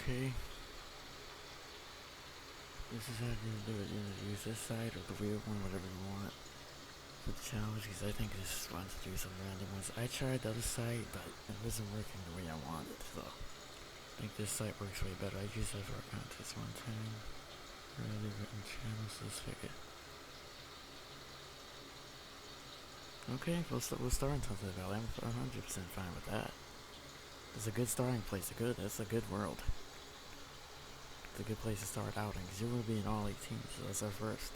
Okay. This is how you do it. You use this side or the weird one, whatever you want for the challenge, because I think this is fun to do some random ones. I tried the other site, but it wasn't working the way I wanted, so I think this site works way better. I used that for a contest one time. Really written channels, let's pick it. Okay, we'll start on something about it. I'm 100% fine with that. It's a good starting place. That's a good world. It's a good place to start outing, because you want to be in all 18, so that's our first.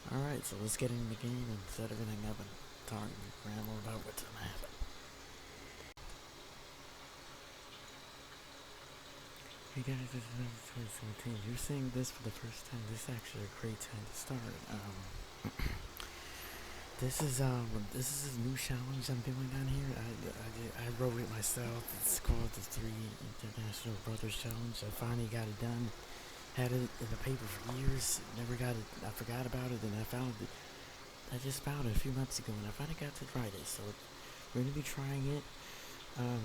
Alright, so let's get in the game and set everything up and talk and ramble about what's gonna happen. Hey guys, this is 2017. You're seeing this for the first time. This is actually a great time to start. This is a new challenge I'm doing on here. I wrote it myself. It's called the 3 International Brothers Challenge. I finally got it done. Had it in the paper for years. Never got it. I forgot about it, and I just found it a few months ago, and I finally got to write it. So we're gonna be trying it.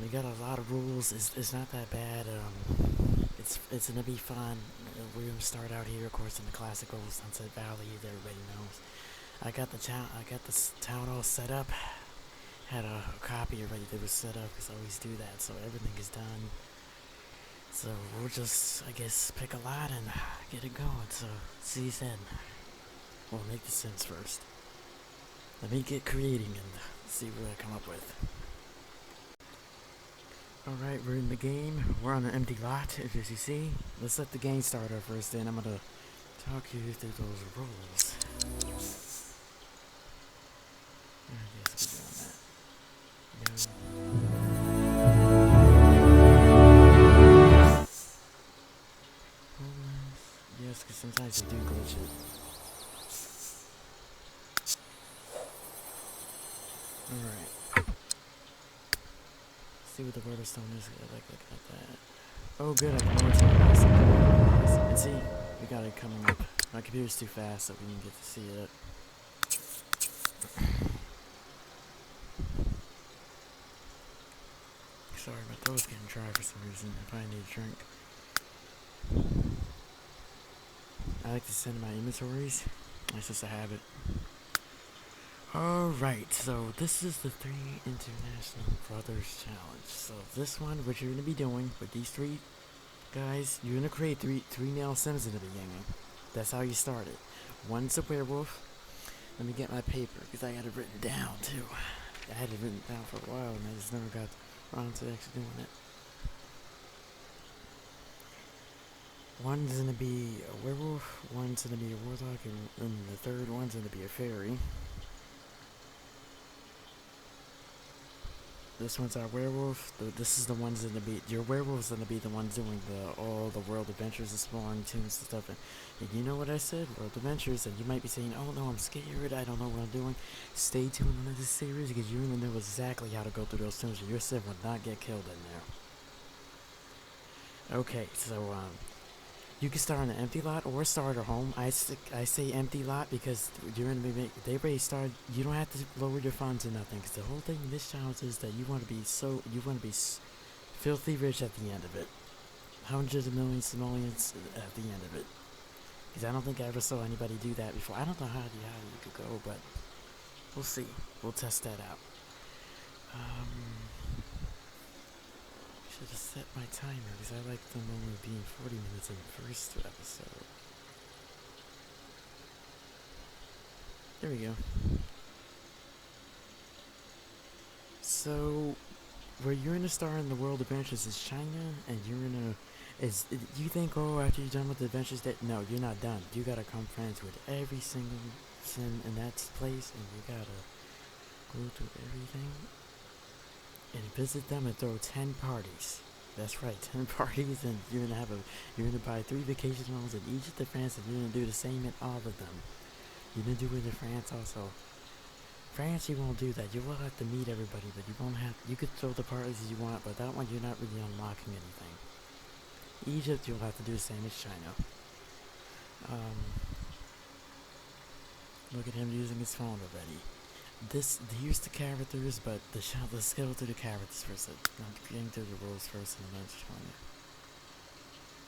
We got a lot of rules. It's not that bad. It's gonna be fun. We're gonna start out here, of course, in the classical Sunset Valley that everybody knows. I got the town all set up. Had a copy already that was set up, because I always do that. So everything is done. So we'll just, I guess, pick a lot and get it going. So see you then. We'll make the Sims first. Let me get creating and see what I come up with. Alright, we're in the game. We're on an empty lot, as you see. Let's let the game start our first, then I'm gonna talk you through those rules. I guess we're doing that. Yes, because sometimes you do glitch it. Alright. See what the border stone is. Like at that. Oh good, I can rotate this. And see, we got it coming up. My computer's too fast so we didn't get to see it. Sorry, my throat's getting dry for some reason. I probably need a drink. I like to send my inventories. It's just a habit. Alright, so this is the 3 International Brothers Challenge. So this one, what you're going to be doing with these 3 guys, you're going to create three male Sims in the beginning. That's how you start it. One's a werewolf. Let me get my paper, because I had it written down too. I had it written down for a while and I just never got around to actually doing it. One's gonna be a werewolf, one's gonna be a warlock, and the third one's gonna be a fairy. This one's our werewolf. This is the one's gonna be your werewolf's gonna be the one doing all the world adventures, exploring tunes and stuff. And you know what I said, world adventures. And you might be saying, "Oh no, I'm scared. I don't know what I'm doing." Stay tuned on this series, because you're gonna know exactly how to go through those tunes, and your sim will not get killed in there. Okay, so you can start on an empty lot or start at home. I say empty lot because you're gonna be they already started. You don't have to lower your funds or nothing, because the whole thing in this challenge is that you want to be filthy rich at the end of it, hundreds of millions at the end of it. Because I don't think I ever saw anybody do that before. I don't know how you could go, but we'll see. We'll test that out. Should have set my timer, because I like them only being 40 minutes in the first episode. There we go. So, where you're gonna start in the world adventures is China, and you're gonna you think, oh, after you're done with the adventures, that no, you're not done. You gotta come friends with every single sim in that place, and you gotta go through everything and visit them and throw 10 parties. That's right, 10 parties, and you're gonna buy 3 vacation homes in each of the France, and you're gonna do the same in all of them. You're gonna do it in France also. France, you won't do that. You will have to meet everybody, but you won't have. You could throw the parties as you want, but that one you're not really unlocking anything. Egypt, you'll have to do the same as China. Look at him using his phone already. Here's the characters, but let's go through the characters first. I'm getting through the rules first, and then showing you.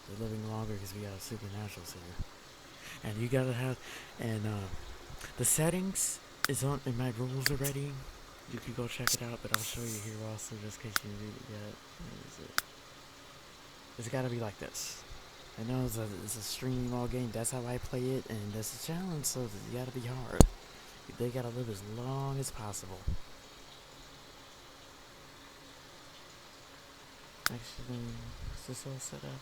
they're living longer because we got supernaturals here. And you gotta have, and the settings is on in my rules already. You can go check it out, but I'll show you here also just in case you didn't read it yet. Where is it? It's gotta be like this. I know it's a streaming all game. That's how I play it, and that's a challenge. So you gotta be hard. They gotta live as long as possible. Actually, is this all set up?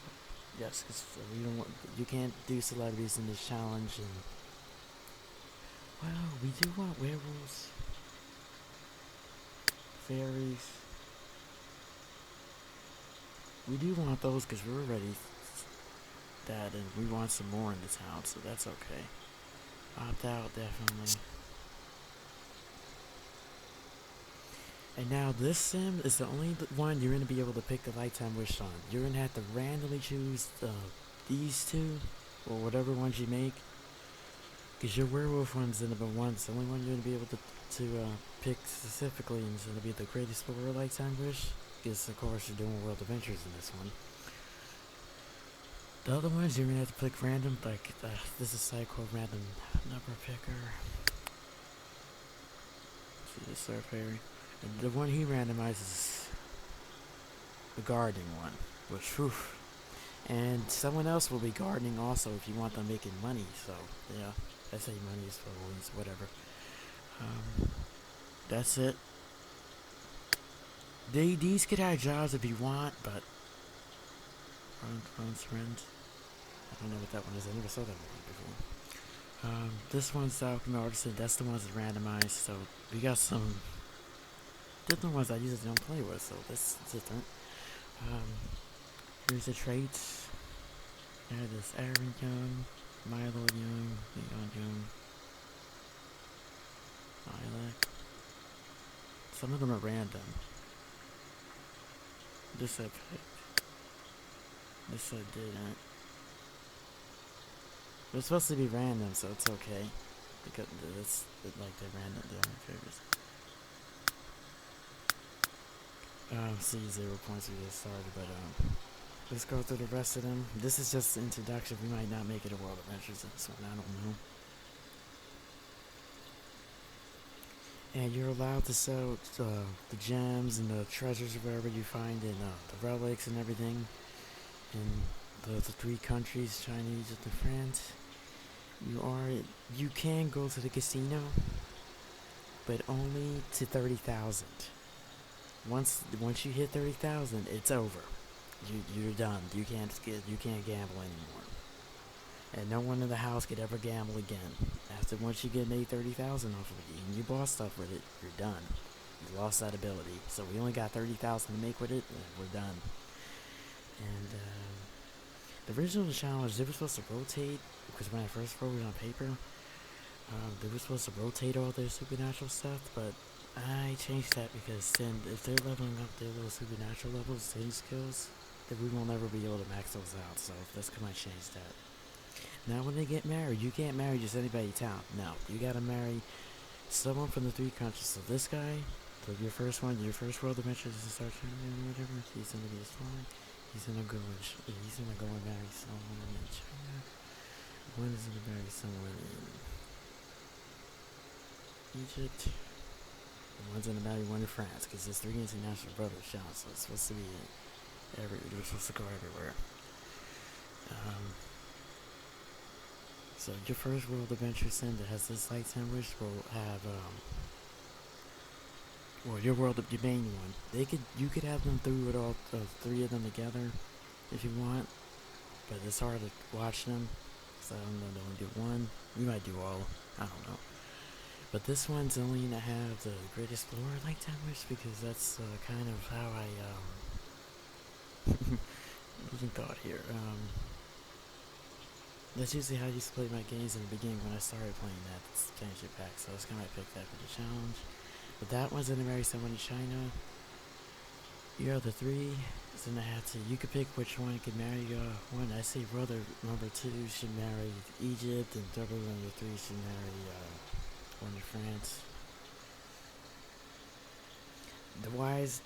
Yes, because we don't want, you can't do celebrities in this challenge, and well, we do want werewolves, fairies. We do want those because we're already that, and we want some more in the town, so that's okay. Opt out, definitely. And now this sim is the only one you're going to be able to pick the lifetime wish on. You're going to have to randomly choose these two, or whatever ones you make. Because your werewolf one's the number one. It's the only one you're going to be able to pick specifically, and it's going to be the Great Explorer lifetime wish. Because, of course, you're doing World Adventures in this one. The other ones, you're going to have to pick random, like, this is side called random number picker. Let's see, the Star Fairy. And the one he randomizes the gardening one, which, whew. And someone else will be gardening also if you want them making money, so, yeah. I say money is for always, whatever. That's it. These could have jobs if you want, but friends. I don't know what that one is. I never saw that one before. This one's Alchemy Artisan. That's the ones that randomized. So we got some different ones I usually don't play with. So that's different. Here's the traits. There's Aaron Young, Milo Young, Leon Young, Lilac. Some of them are random. This I picked. This I didn't. It was supposed to be random, so it's okay. Because it's like they're random, they're my favorites. See 0 points we just started, but let's go through the rest of them. This is just the introduction. We might not make it a World Adventures in this one, I don't know. And you're allowed to sell the gems and the treasures wherever you find it, the relics and everything in the 3 countries, China, Egypt, and France. You can go to the casino, but only to 30,000. Once you hit 30,000, it's over. You're done. You can't gamble anymore. And no one in the house could ever gamble again. Once you get made 30,000 off of it, and you bought stuff with it, you're done. You lost that ability. So we only got 30,000 to make with it, and we're done. And the original challenge, they were supposed to rotate, because when I first wrote it on paper, they were supposed to rotate all their supernatural stuff, but I changed that because then if they're leveling up their little supernatural levels, their skills, then we will never be able to max those out. So that's gonna change that. Now when they get married, you can't marry just anybody in town. No, you gotta marry someone from the 3 countries. So this guy, your first World Adventure is to start China, whatever. He's gonna be fine. He's gonna go and marry someone in China. One is gonna marry someone in Egypt. And one's gonna marry one in France, because there's 3 international brothers, Sean, so it's supposed to be we're supposed to go everywhere. So your first World Adventure sim that has this lifetime wish will have your main one. You could have them through with all 3 of them together if you want, but it's hard to watch them. So I don't know, they only do one. We might do all. I don't know. But this one's only gonna have the Great Explorer lifetime wish, because that's kind of how I even thought here. That's usually how I used to play my games in the beginning when I started playing that expansion pack, so I was gonna pick that for the challenge. But that one's gonna marry someone in China. Your other 3 is gonna have to. You could pick which one could marry one. I say brother number 2 should marry Egypt, and brother number 3 should marry one in France. The wise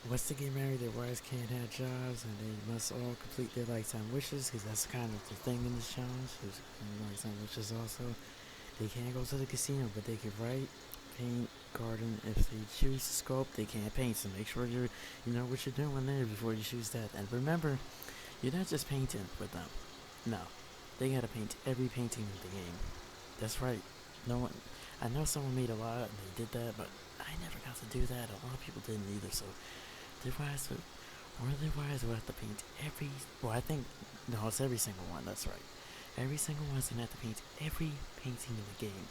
once they get married, their wives can't have jobs, and they must all complete their lifetime wishes, because that's kind of the thing in this challenge. Is lifetime wishes also. They can't go to the casino, but they can write, paint, garden. If they choose to sculpt, they can't paint. So make sure you know what you're doing there before you choose that. And remember, you're not just painting with them. No, they gotta paint every painting in the game. That's right. No one. I know someone made a lot and they did that, but I never got to do that. A lot of people didn't either. So their wives, one of their wives will have to paint every. Well, I think no, it's every single one. That's right. Every single one's gonna have to paint every painting in the game.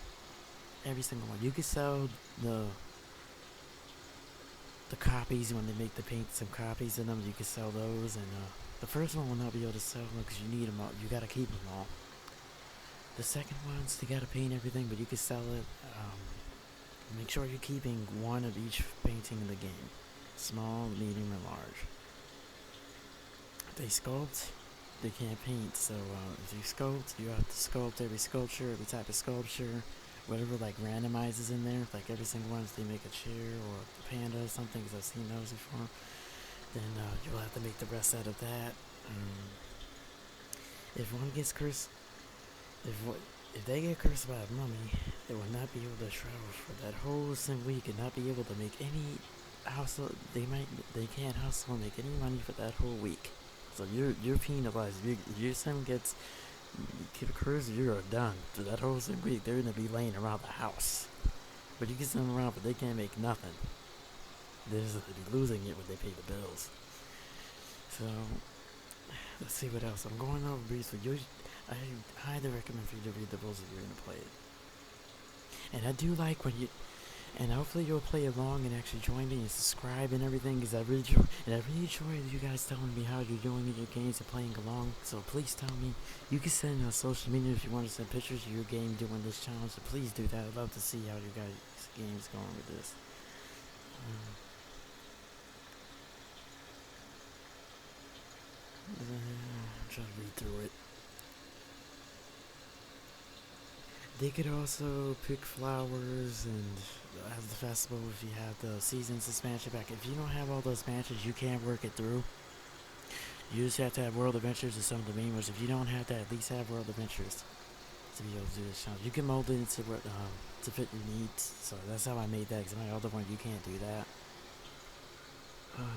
Every single one. You can sell the the copies when they make the paint, some copies in them. You can sell those, and the first one will not be able to sell them because you need them all. You gotta keep them all. The second ones, they gotta paint everything, but you can sell it. Make sure you're keeping one of each painting in the game, small, medium, or large. If they sculpt, they can't paint. So if you sculpt, you have to sculpt every sculpture, every type of sculpture, whatever like randomizes in there. Like every single one, if they make a chair or a panda or something, because I've seen those before. Then you'll have to make the rest out of that. If one gets cursed, if if they get cursed by a mummy, they will not be able to travel for that whole sim week and not be able to make any hustle. They can't hustle and make any money for that whole week. So you're penalized. If your sim gets cursed, you're done for that whole sim week. They're gonna be laying around the house, but you can send them around, but they can't make nothing. They're just gonna be losing it when they pay the bills. So let's see what else. I'm going over briefly. I highly recommend for you to read the rules if you're gonna play it. And I do like when you, and hopefully you'll play along and actually join me and subscribe and everything, because I really enjoy you guys telling me how you're doing in your games and playing along. So please tell me. You can send on social media if you want to send pictures of your game doing this challenge. So please do that. I'd love to see how you guys' game's going with this. I'm trying to read through it. They could also pick flowers and have the festival if you have the seasons expansion pack. If you don't have all those expansions, you can't work it through. You just have to have World Adventures or some of the main ones. If you don't have that, at least have World Adventures to be able to do this challenge. You can mold it into to fit your needs. So that's how I made that. Because my other one, you can't do that.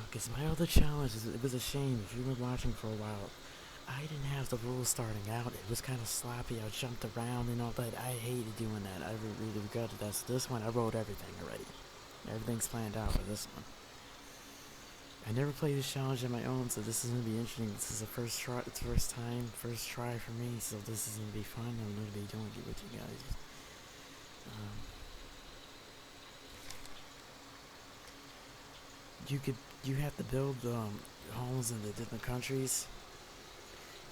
Because my other challenge, it was a shame. If you were watching for a while, I didn't have the rules starting out. It was kind of sloppy. I jumped around and all that. I hated doing that. I really regretted that. So this one, I wrote everything already. Everything's planned out for this one. I never played this challenge on my own, so this is gonna be interesting. This is the first try. It's first try for me. So this is gonna be fun. I'm gonna be doing it with you guys. You have to build homes in the different countries.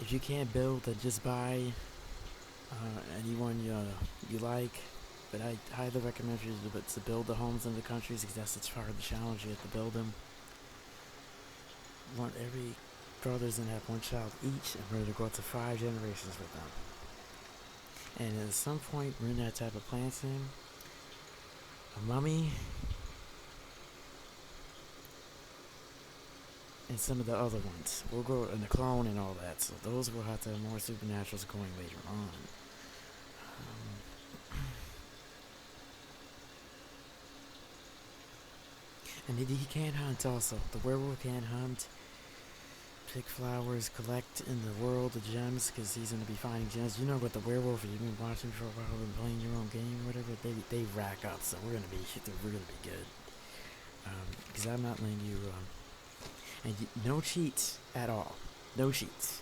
If you can't build, then just buy anyone you like. But I highly recommend you to build the homes in the countries, because that's part of the challenge. You have to build them. Every brother's gonna have one child each, and we're gonna go up to 5 generations with them. And at some point, we're in that type of plant sim. A mummy and some of the other ones. We'll go in the clone and all that. So those will have to have more supernaturals going later on. And he can't hunt also. The werewolf can't hunt. Pick flowers, collect in the world the gems, because he's going to be finding gems. You know what the werewolf, if you've been watching for a while and playing your own game or whatever, they rack up. So we're going to be good. Because I'm not letting you... and no cheats at all. No cheats.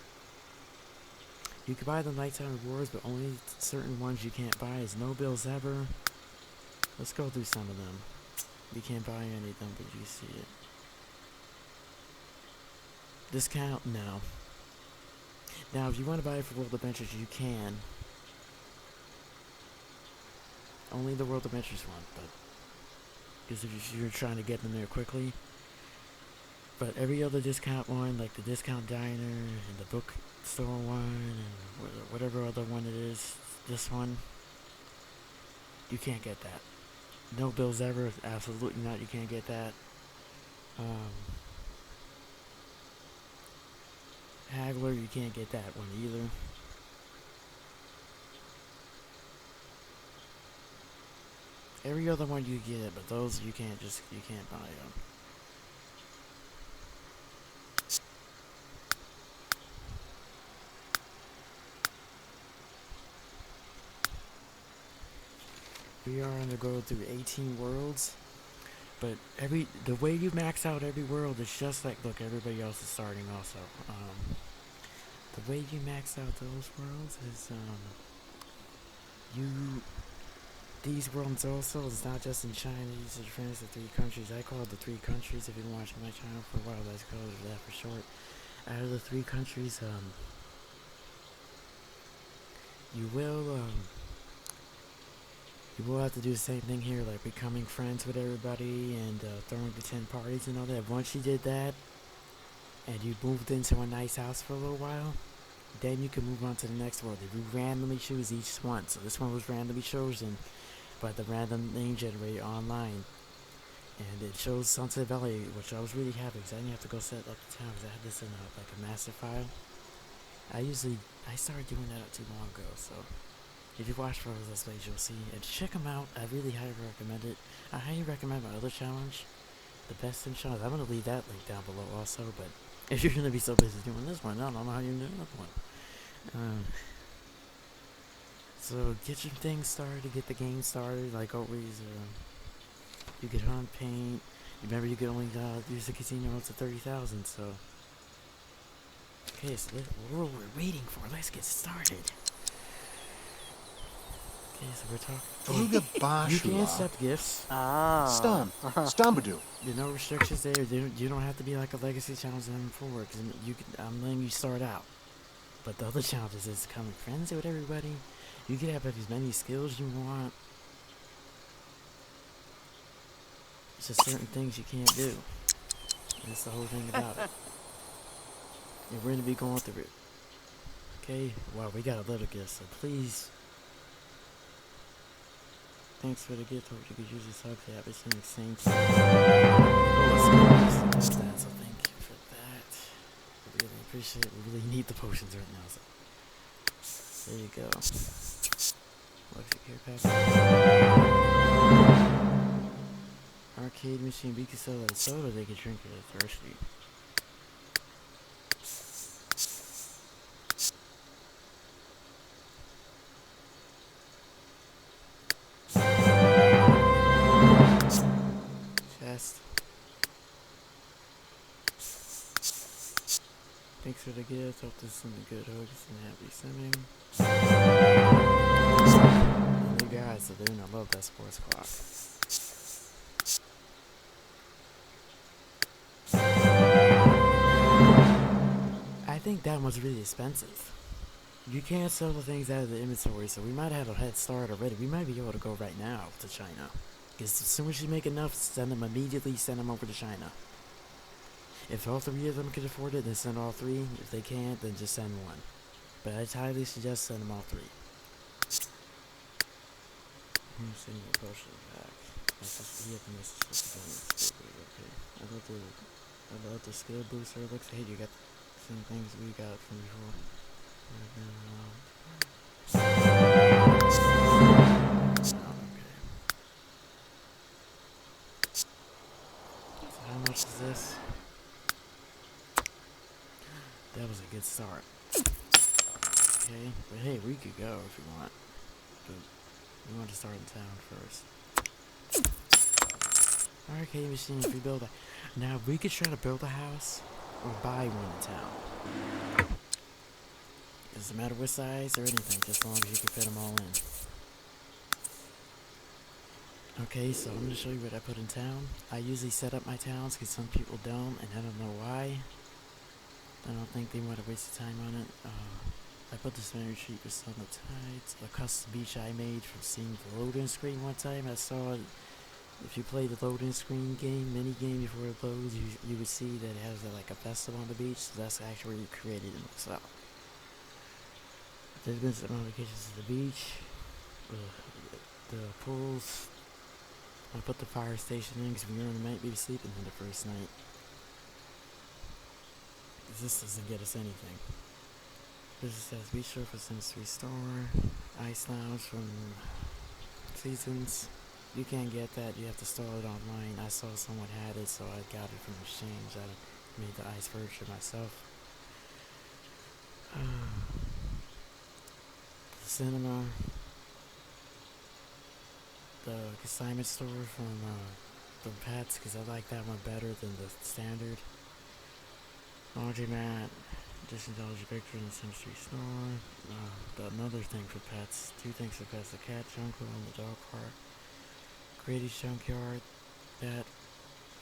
You can buy the nighttime rewards, but only certain ones you can't buy. Is no bills ever. Let's go through some of them. You can't buy any of them, but you see it. Discount? No. Now, if you want to buy it for World Adventures, you can. Only the World Adventures one, but because if you're trying to get them there quickly. But every other discount one, like the discount diner and the bookstore one and whatever other one it is, this one, you can't get that. No bills ever, absolutely not, you can't get that. Um, Haggler, you can't get that one either. Every other one you get, but those you can't buy them. We are on the go through 18 worlds, but the way you max out every world is just like, look, everybody else is starting also. The way you max out those worlds is you these worlds also, it's not just in China, these are friends the three countries. I call it the three countries. If you've been watching my channel for a while, that's called that for short. Out of the three countries, you will you will have to do the same thing here, like becoming friends with everybody and throwing the 10 parties and all that. Once you did that, and you moved into a nice house for a little while, then you can move on to the next world. If you randomly choose each one, so this one was randomly chosen by the random name generator online, and it shows Sunset Valley, which I was really happy because I didn't have to go set up the town because I had this in like a master file. I started doing that not too long ago, so if you watch Photos Let's Plays, you'll see. And check them out. I really highly recommend it. I highly recommend my other challenge, the Best Sim challenge. I'm going to leave that link down below also, but if you're going to be so busy doing this one, I don't know how you're doing another one. So get your thing started, get the game started. Like always, you can hunt, paint. Remember, you can only use the casino up to 30,000. So, okay, so what we're waiting for? Let's get started. Okay, so we're talking. You can accept gifts. Stambadu. There's no restrictions there. You don't have to be like a legacy challenge and forward. Cause I'm letting you start out. But the other challenges is becoming friends with everybody. You can have as many skills you want. It's just certain things you can't do. And that's the whole thing about it. And we're gonna be going through it. Okay? Wow, we got a little gift, so please. Thanks for the gift. Hope you could use this hug for the opportunity to sing. So thank you for that. I really appreciate it. We really need the potions right now, so there you go. Arcade machine, we can sell that soda, they can drink it if they're thirsty. Chest. Thanks for the gift, hope this is some good hugs and happy simming. You guys, so they're gonna love that sports clock. I think that was really expensive. You can't sell the things out of the inventory, so we might have a head start already. We might be able to go right now to China. Because as soon as you make enough, send them over to China. If all three of them can afford it, then send all three. If they can't, then just send one. But I highly suggest send them all three. Send your potion back. Okay. I love the skill booster. Looks hey, you got the same things we got from before. So how much is this? That was a good start. Okay, but hey, we could go if you want. But we want to start in town first. Arcade machine, if we build a... Now, we could try to build a house or buy one in town. It doesn't matter what size or anything, just as long as you can fit them all in. Okay, so I'm going to show you what I put in town. I usually set up my towns because some people don't, and I don't know why. I don't think they want to waste the time on it. I put this very cheap with some of the tides. A custom beach I made from seeing the loading screen one time. I saw it. If you play the loading screen game, mini game before it loads, you would see that it has like a festival on the beach. So that's actually where you created it myself. There's been some modifications to the beach, the pools, I put the fire station in because we might be sleeping in the first night. This doesn't get us anything. This says be sure for Sims 3 Store, Ice Lounge from Seasons. You can't get that, you have to store it online. I saw someone had it, so I got it from exchange. I made the ice furniture myself. The cinema, the consignment store from Pets, because I like that one better than the standard. Laundromat, addition Dollar Picture in the Sims 3 Store. Another thing for pets, 2 things for pets: the cat jungle and the dog park. Grady's Junkyard, that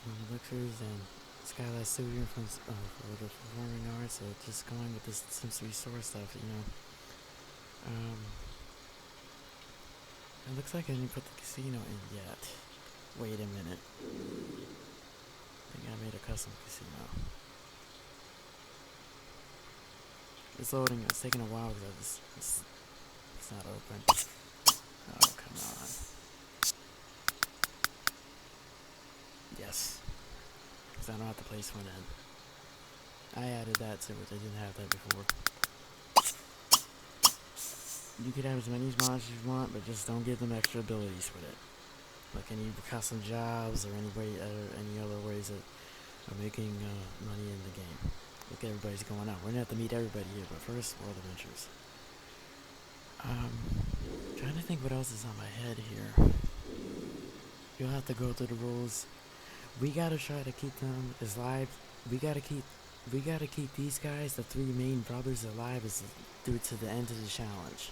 from Elixirs, and Skylight Studio from for the performing arts. So just going with this Sims 3 Store stuff, you know. It looks like I didn't put the casino in yet. Wait a minute. I think I made a custom casino. It's loading. It's taking a while because it's not open. Oh, come on. Yes. Because I don't have to place one in. I added that to it. I didn't have that before. You could have as many mods as you want, but just don't give them extra abilities with it. Like any custom jobs or any other ways of making money in the game. Look, everybody's going out. We're gonna have to meet everybody here, but first, World Adventures. Trying to think what else is on my head here. You'll have to go through the rules. We gotta try to keep them as live. We gotta keep these guys, the 3 main brothers, alive through to the end of the challenge.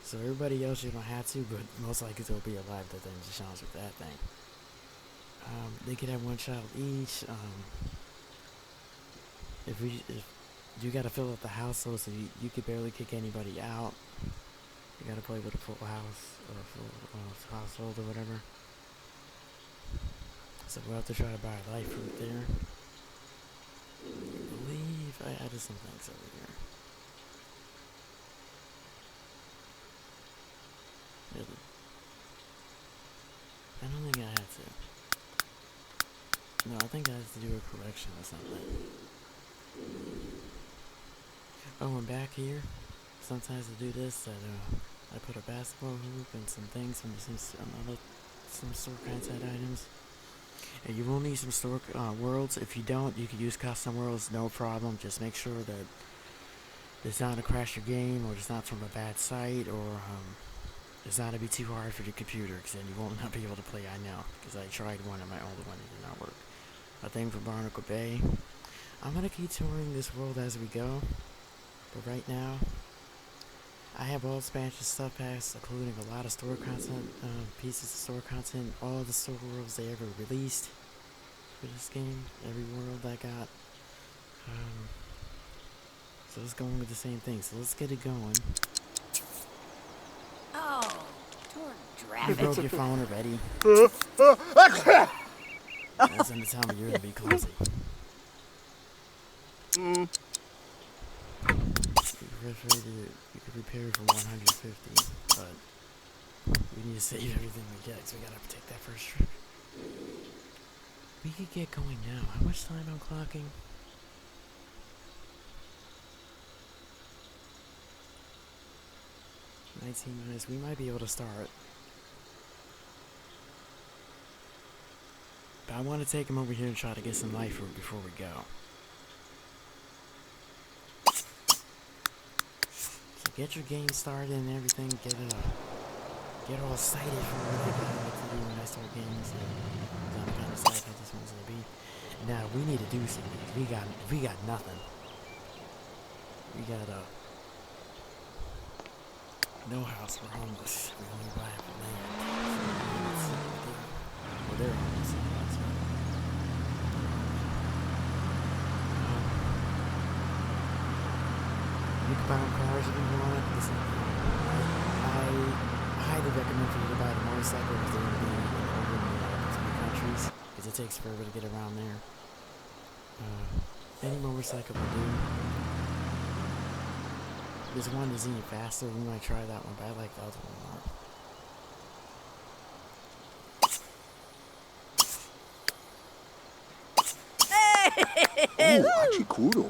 So everybody else you don't have to, but most likely they'll be alive at the end of the challenge with that thing. They could have 1 child each. If you gotta fill up the household, so you could barely kick anybody out. You gotta play with a full house or a full household or whatever. So we'll have to try to buy a life fruit there. I believe I added some things over here. Really? I don't think I had to. No, I think I have to do a correction or something. Oh, and back here, sometimes I do this, I put a basketball hoop and some things from some store content items. And you will need some store worlds. If you don't, you can use custom worlds, no problem. Just make sure that it's not to crash your game, or it's not from a bad site, or it's not to be too hard for your computer, because then you won't not be able to play. I know, because I tried one and my older one, it did not work. A thing for Barnacle Bay. I'm gonna keep touring this world as we go, but right now, I have all expansion stuff packs, including a lot of store content, pieces of store content, all the store worlds they ever released for this game, every world I got. So let's go on with the same thing. So let's get it going. Oh, poor You Dravic. broke your phone already. That's gonna tell me you're gonna be clumsy. You could repair it for 150, but we need to save everything we get, so we gotta take that first trip. We could get going now. How much time I'm clocking? 19 minutes. We might be able to start. But I want to take him over here and try to get some life fruit before we go. So get your game started and everything. Get all excited for what I got to do when I start games. I'm kind of psyched I just want to be. Now we need to do something. We got nothing. We got no house. We're homeless. We only buy it for land. Well, they're homeless. You can buy them cars if you want. Listen, I highly recommend for you to buy the motorcycle if they're going to be over in the countries, because it takes forever to get around there. Any motorcycle will do. There's one that's even faster. We might try that one, but I like the other one more. Ooh, Achikuro.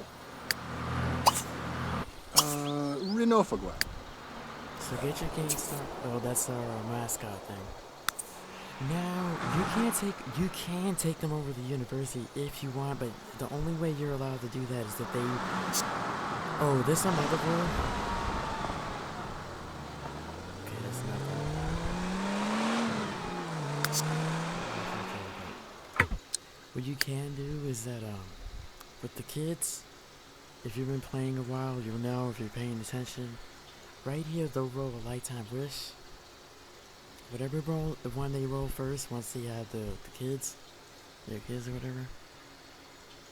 Rinofagua. So get your game started. Oh, that's our mascot thing. Now you can take them over to the university if you want, but the only way you're allowed to do that is that they. Oh, this another rule. Okay, that's nothing. What you can do is that with the kids, if you've been playing a while, you'll know if you're paying attention. Right here, they'll roll a lifetime wish. Whatever roll, the one they roll first, once they have the kids, their kids or whatever,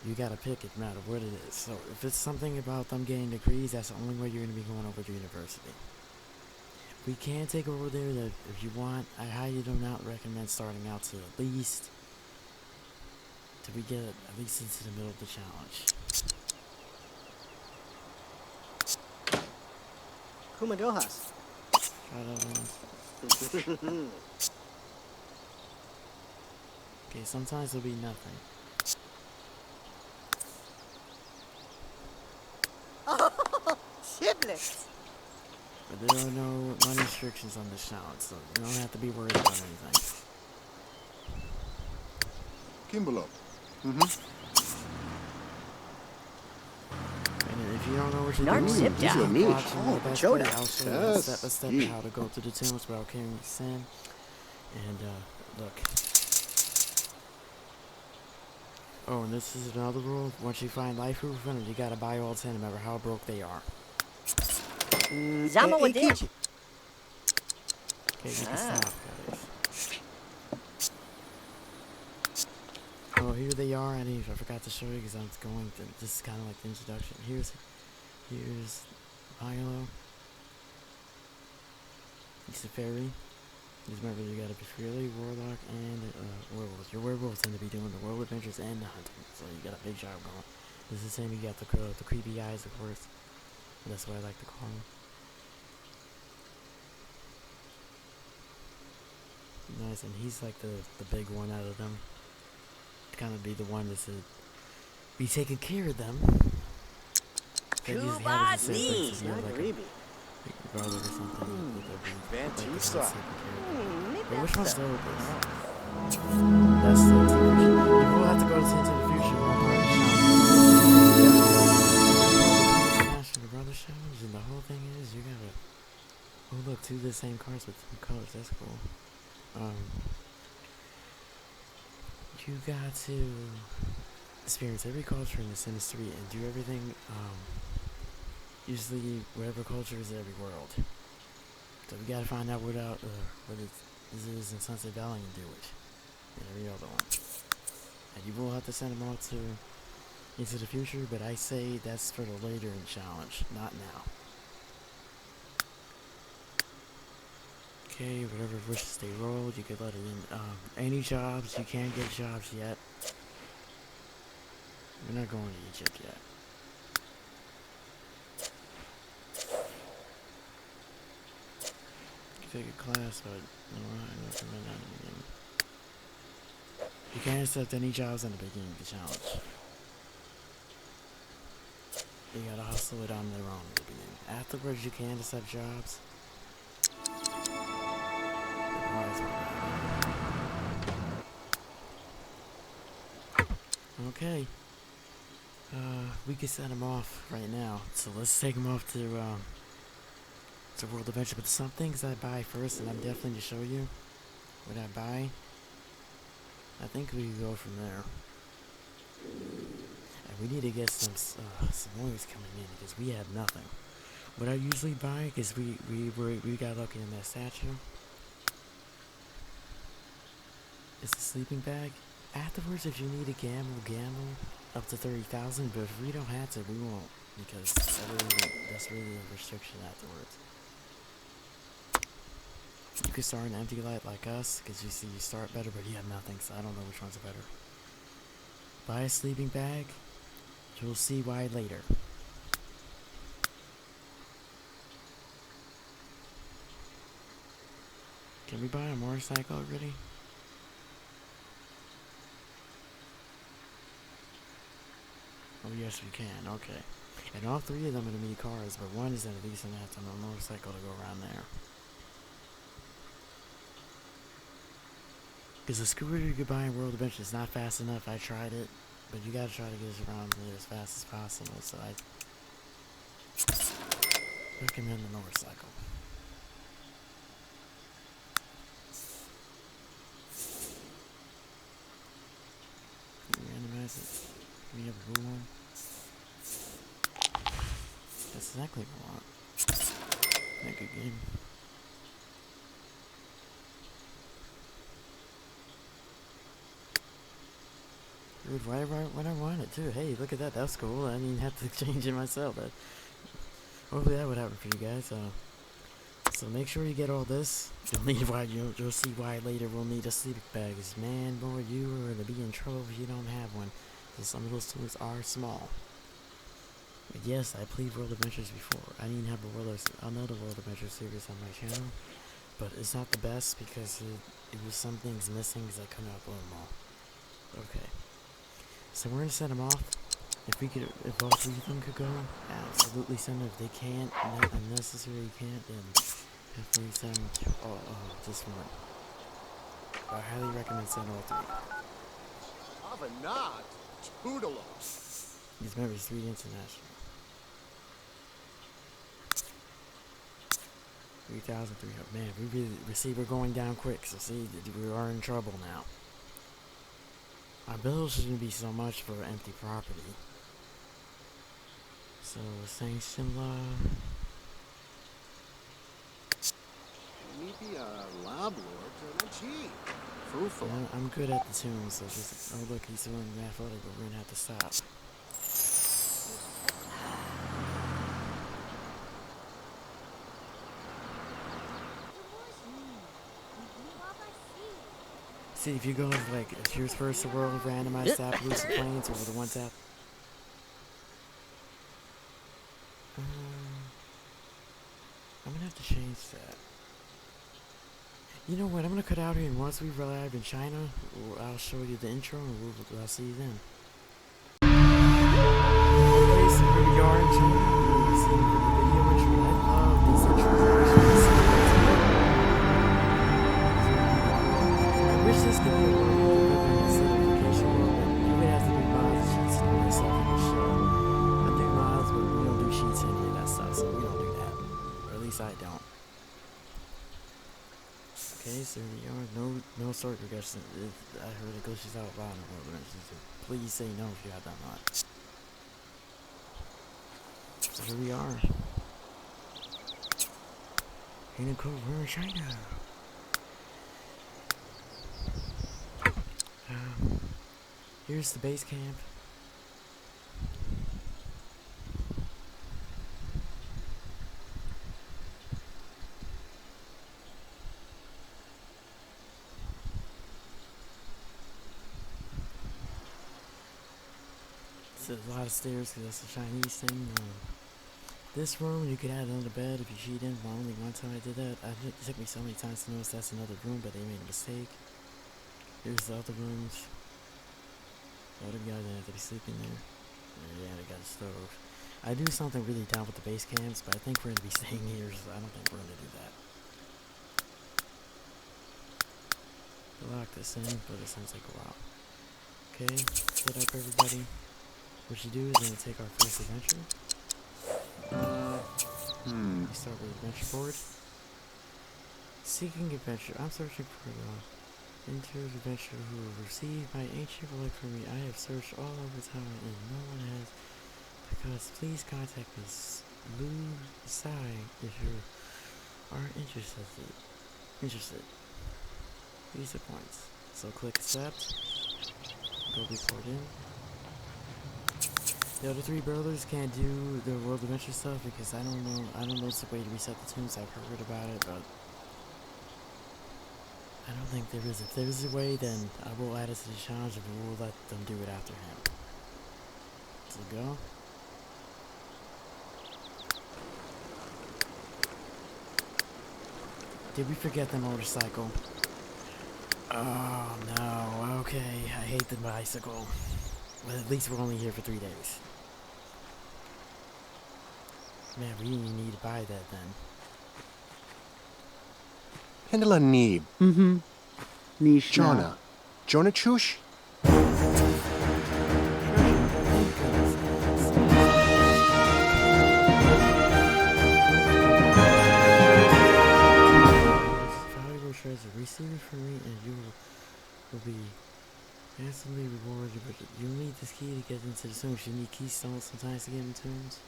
you gotta pick it no matter what it is. So if it's something about them getting degrees, that's the only way you're gonna be going over to university. We can take over there that if you want. I highly do not recommend starting out to at least till we get at least into the middle of the challenge. Kumadohas. Try that one. Okay, sometimes there'll be nothing. Shiblets. But there are no restrictions on this challenge, so you don't have to be worried about anything. Kimbalo. And if you don't know what you're Narc doing, zip just down. keep watching Oh, the best Choda. play. I'll show you step by step how to go through the tunes without carrying sin. And look. Oh, and this is another rule. Once you find life proof winners, you gotta buy all 10, no matter how broke they are. Zama Hey, Wadin. Kichi. Okay, you can stop, guys. Oh, here they are. I forgot to show you because I'm going to. This is kind of like the introduction. Here's Milo. He's a fairy. Just remember, you gotta be fairly warlock and werewolves. Your werewolves tend to be doing the world adventures and the hunting, so you got a big job going. This is the same. You got the creepy eyes, of course. That's what I like to call them. Nice, and he's like the big one out of them. Kind of be the one that's be taking care of them. Kubani. Big brother or something. Vantisa. But which one's the oldest? That's the future. You will have to go to the future one part of the challenge. For the brother challenge, and the whole thing is you gotta. Oh look, two of the same cards with different colors. That's cool. You got to experience every culture in the Sims 3 and do everything, usually whatever culture is in every world. So we gotta find out what this is in Sunset Valley and do it. And every other one. And you will have to send them all into the future, but I say that's for the later in challenge, not now. Okay, whatever wishes they rolled, you could let it in. Any jobs, you can't get jobs yet. We're not going to Egypt yet. You can take a class, but I recommend that in the beginning. You can't accept any jobs in the beginning of the challenge. You gotta hustle it on their own in the beginning. Afterwards, you can accept jobs. Okay. We can set him off right now. So let's take him off to World Adventure. But some things I buy first, and I'm definitely to show you what I buy. I think we can go from there. And we need to get some noise coming in because we have nothing. What I usually buy is we got lucky in that statue. It's a sleeping bag. Afterwards, if you need to gamble up to 30,000. But if we don't have to, we won't, because that's really a restriction afterwards. You can start an empty light like us, because you start better, but you have nothing, so I don't know which one's better. Buy a sleeping bag. You'll see why later. Can we buy a motorcycle already? Oh, yes, we can. Okay. And all three of them are going to be cars, but one is at least going to have to have a motorcycle to go around there. Because the scooter you could buy in World Adventure is not fast enough. I tried it, but you gotta try to get us around there as fast as possible. So I recommend the motorcycle. Can you randomize it? Can we have a blue one? That's exactly what I want. That good game. Dude, when I want it too. Hey, look at that. That's cool. I didn't have to change it myself. Hopefully that would happen for you guys. So make sure you get all this. You'll see why later we'll need a sleeping bag. 'Cause man, boy, you are gonna be in trouble if you don't have one. So some of those tools are small. But yes, I played World Adventures before. I didn't have another World Adventure series on my channel, but it's not the best because it was some things missing because I couldn't upload them all. Okay. So we're gonna set them off. If all three of them could go, absolutely send them. If they can't, unnecessarily can't, then definitely send just one. I highly recommend sending all three. Have a nod. Toodle. These members 3 international. 3,300. Man, we're going down quick. So see, we are in trouble now. Our bills shouldn't be so much for empty property. So, sanction law. Maybe a lablord to the cheap. Fruitful. Yeah, I'm good at the tunes, so just... Oh, look, he's doing athletic, but we're gonna have to stop. See, if you go like, if you're first to world randomized tap, lose the planes over the one tap. I'm gonna have to change that. You know what, I'm gonna cut out here, and once we arrive in China, I'll show you the intro, and I'll see you then. Okay, so here we are in China. You see the video intro. I love these intros. I wish this could be a world certification world, but you would have to do mods, sheets, and all that stuff in the show. I do mods, but we don't do sheets and any of that stuff, so we don't do that. Or at least I don't. Okay, so we are no sword regression. I heard it glitches out loud in World Adventures. Please say no if you have that mod. So here we are. In a cold room in China. Here's the base camp. There's a lot of stairs because that's a Chinese thing. This room, you could add another bed if you cheat in. Well, only one time I did that. It took me so many times to notice that's another room, but they made a mistake. Here's the other rooms. The other guy that had to be sleeping there. Yeah, they got a stove. I do something really dumb with the base camps, but I think we're going to be staying here, so I don't think we're going to do that. We'll lock this in, but it sounds like a while. Okay, split up everybody. What you do is we're going to take our first adventure. We start with adventure board. Seeking adventure. I'm searching for the Interior adventure who received my ancient relic from me. I have searched all over town and no one has. Because please contact Miss Lu Sai if you are interested. These are points. So click accept. Go report in. The other 3 brothers can't do the World Adventure stuff because I don't know the way to reset the tunes. I've heard about it, but I don't think there is. If there is a way, then I will add it to the challenge and we'll let them do it after him. So go. Did we forget the motorcycle? Oh no, okay. I hate the bicycle. But at least we're only here for 3 days. Man, we didn't even need to buy that then. Hindela Neeb. Mm-hmm. Niche. Jonna. Jonah Chush? Valuable treasure. Receive it from me and you will be handsomely rewarded. But you'll need this key to get into the tombs. You need keystones sometimes to get into tombs.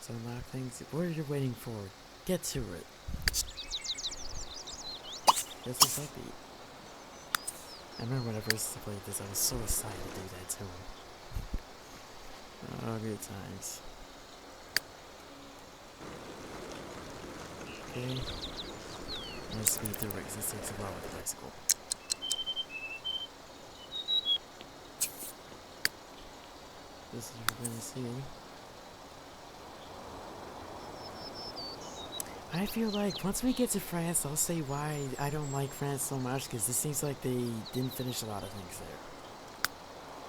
To unlock things. What are you waiting for? Get to it. That's what's up, Pete. I remember when I first played this, I was so excited to do that to him. Oh, good times. Okay. Let's speed through it because this takes a while with the bicycle. This is what we're gonna see. I feel like once we get to France, I'll say why I don't like France so much, because it seems like they didn't finish a lot of things there.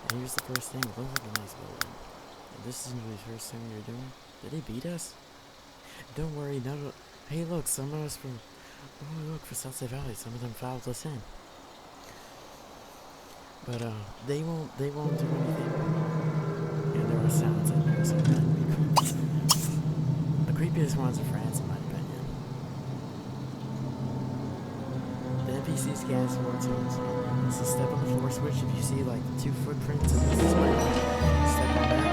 And here's the first thing. It looks like a nice building. And this isn't really the first thing you're doing. Did they beat us? Don't worry, no. Hey, look, some of us from. Oh, look, for Sunset Valley. Some of them followed us in. But they won't do anything. And there are sounds in there, so that'd be creepy. The creepiest ones are France, in my opinion. The NPC scans forward to us. It's a step on the floor switch. If you see like the 2 footprints, and this is my step on that.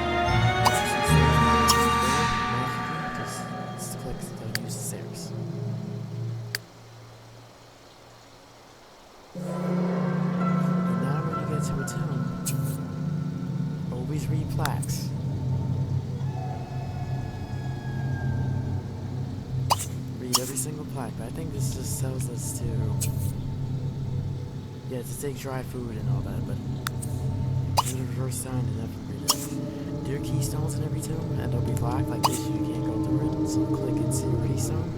Just click to use the stairs. And now when you get to a tomb, always read plaques. Read every single plaque, but I think this just tells us to, yeah, to take dry food and all that, but this is the first time to never read it. There are keystones in every tomb, and they'll be locked like this, you can't go through it, so click and see a keystone.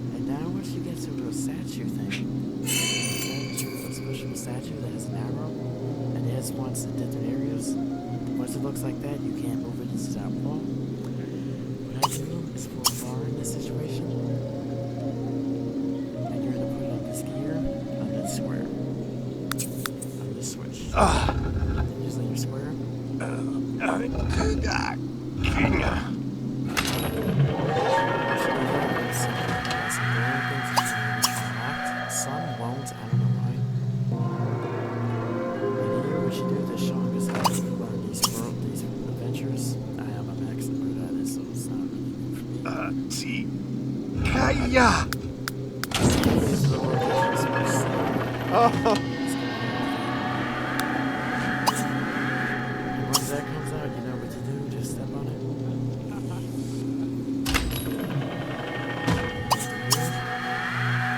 And now once you get to a statue thing, a special statue that has an arrow, and it has points in different areas. Once it looks like that, you can't move it into that wall. What I do is pull far in this situation, and you're going to put it on this gear, on this square, on this switch. Then just let your square. Some won't, I don't know why. And here what you do, they're showing us how to learn these adventures. I am a max number at it, so it's not really new for me. See. Kaya! This is the work that you're supposed to see. And once that comes out, you know what to do, just step on it.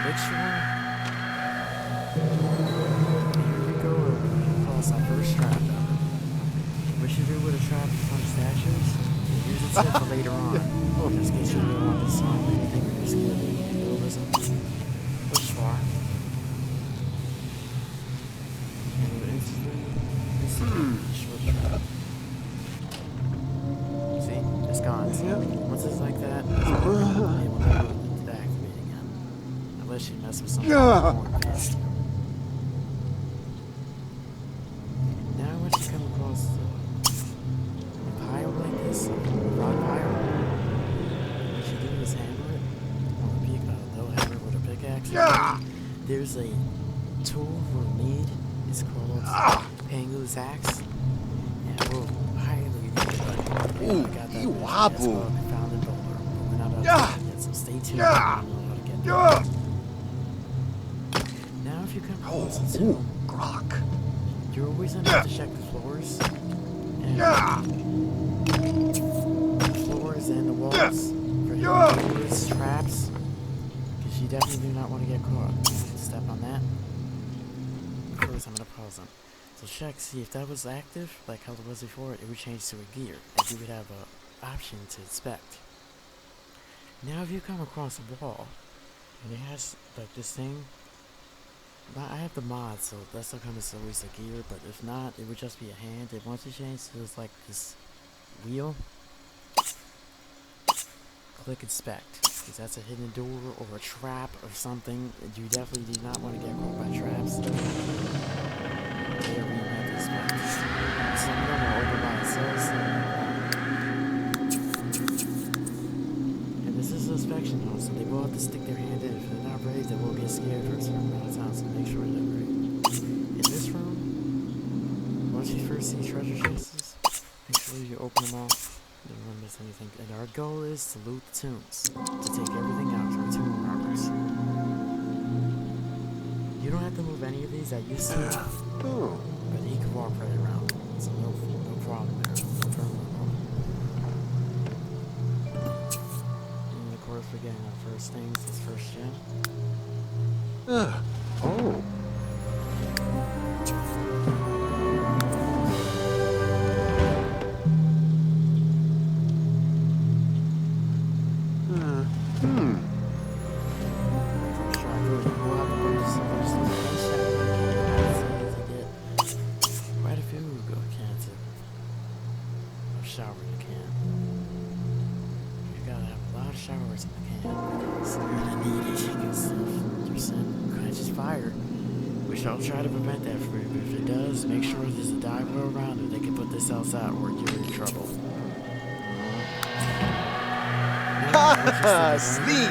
Make sure. Here we go across our first trap. What you do with a trap on statues, use it tip for later on. Just in case you don't want this song or anything or you're scared of cannibalism. Push far. And instantly, short trap. See? It's gone. Once it's like that, it's it will never activate again. Unless you mess with something more advanced. Now once you come across a pile like this, a rock pile, what you do is hammer it on the peak, they'll hammer it with a pickaxe. There's a tool we'll need, it's called Pangu's Axe. And we'll highly recommend it. Ooh, I got that. you That's wobble. called Found in Boulder. But we're not out there yet, so stay tuned. You'll know how to get there. Now if you come across a tomb, Grok. you're always gonna have to check the floors. And the floors and the walls for your traps. Because you definitely do not want to get caught. Step on that. First I'm gonna pause them. So check, see if that was active, like how it was before, it would change to a gear, and you would have a option to inspect. Now if you come across a wall, and it has like this thing, I have the mod, so that's not coming as always a gear, but if not, it would just be a hand. And once you change to like this wheel, click inspect, because that's a hidden door or a trap or something. You definitely do not want to get caught by traps. There we have to inspect. Some of them are open by themselves. And this is an inspection hall, so they will have to stick their hand in. If they're not ready, they will get scared for a certain amount of time, so make sure they're ready. In this room, once you first see treasure chests, make sure you open them all. You don't want to miss anything. And our goal is to loot the tombs. To take everything out to our tomb robbers. You don't have to move any of these. I used to. But he can walk right around. So no problem there. No problem at all. And of course we're getting our first things. This first gem. Oh. Shower in the can. You gotta have a lot of showers in the can because you're gonna need it because if your sin catches fire, which I'll try to prevent that for you, but if it does, make sure there's a diver around or they can put this else out or you're in trouble. Sleep!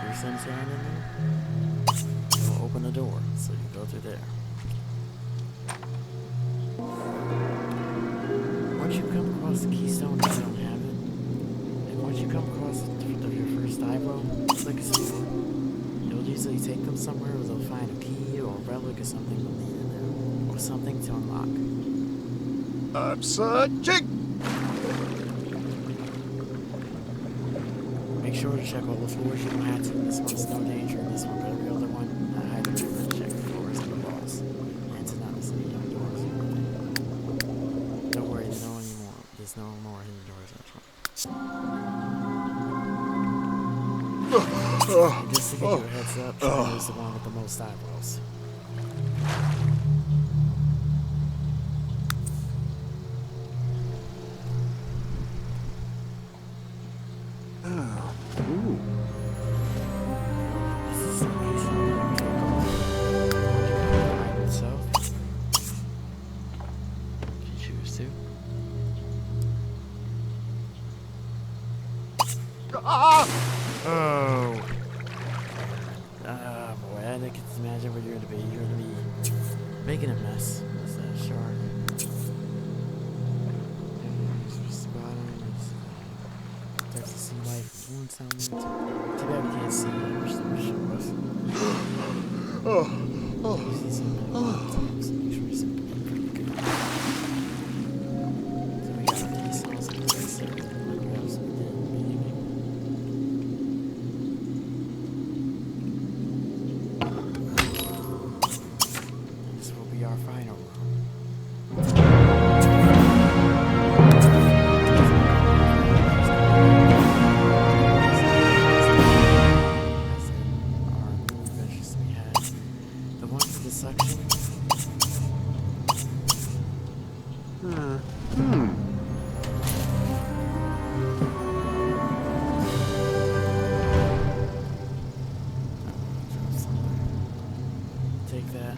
Your sin's hand in there, you'll open the door, so you go through there. Once you come across the keystone, if you don't have it, and once you come across your first eyebrow, click a sword. It'll usually take them somewhere where they'll find a key or a relic or something they'll need in there, or something to unlock. I'm searching! Make sure to check all the floors you don't have to. This one's no danger, and this one, but every other one, I highly recommend check the floors and the walls, and to not miss any young doors. Don't worry, there's no more hidden doors in this one. And just to give you a heads up, Charlie is the one with the most eyebrows. This is the keystone by itself. If you choose to. Oh. Ah, boy, I can imagine what you're gonna be. You're gonna be making a mess. What's that shark? Starts to see life doing something. Too bad we can't see it. I wish it was. You see something sometimes. Make sure you see something pretty good. So we got these songs in place. Grab some dead baby. This will be our final room. Suction. Take that.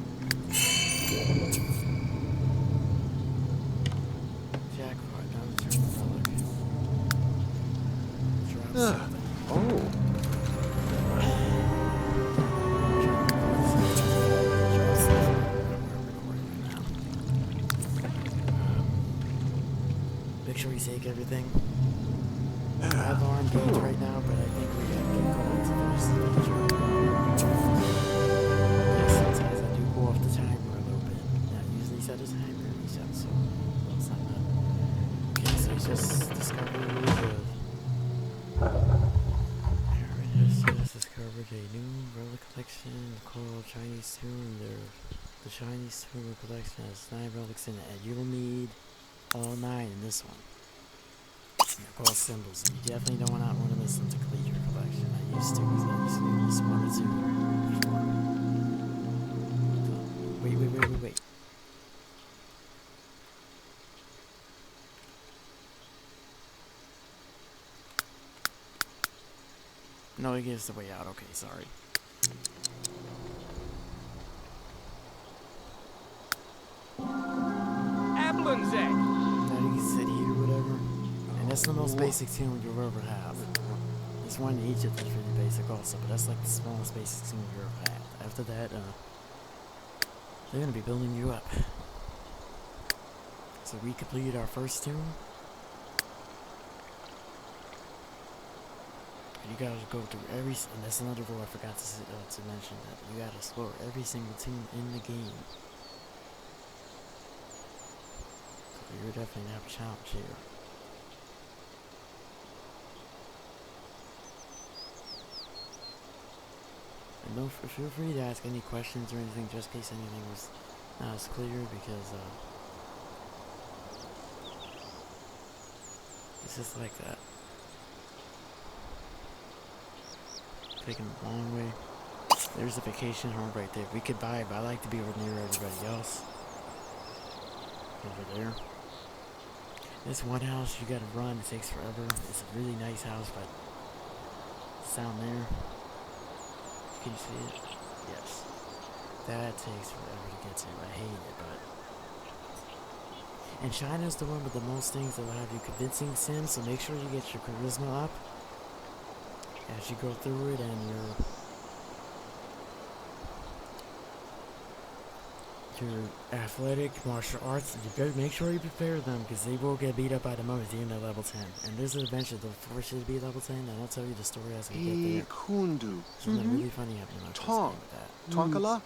Jackpot, now return the relic. Drop something. Make sure we take everything. I have armed gates right now, but I think we have to keep going to finish the adventure. Yeah, sometimes I do go off the timer a little bit. Yeah, I usually set a timer and reset, so it's not that. Okay, so it's just discovered really good. Here it is, just discovered a new relic collection called Chinese Tomb. the Chinese tool collection has 9 relics in it, and you'll need all 9 in this one. They're called symbols, and you definitely don't want to miss them to complete your collection. I used to, because I used to miss 1 or 2 before. Wait. No, it gives the way out. Okay, sorry. Ablanzek! Now you can sit here, whatever. And that's the most basic tomb you'll ever have. There's one in Egypt that's really basic also, but that's like the smallest basic tomb you've ever had. After that, they're gonna be building you up. So we completed our first tomb. You gotta go through every, and that's another rule I forgot to mention, that you gotta explore every single tomb in the game. So you're definitely gonna have a challenge here. And feel free to ask any questions or anything, just in case anything was not as clear, because it's just like that. Taking a long way. There's a vacation home right there. We could buy it, but I like to be over near everybody else. Over there. This one house you gotta run, it takes forever. It's a really nice house, but it's down there. Can you see it? Yes. That takes forever to get to. I hate it, but. And China's the one with the most things that will have you convincing Sims, so make sure you get your charisma up as you go through it, and your athletic, martial arts, you better make sure you prepare them, because they will get beat up by the moment even at level 10. And there's an adventure that'll force you to be level 10, and I'll tell you the story as we get there. Kundu. Something really funny happened in my first game with that. Tonkala?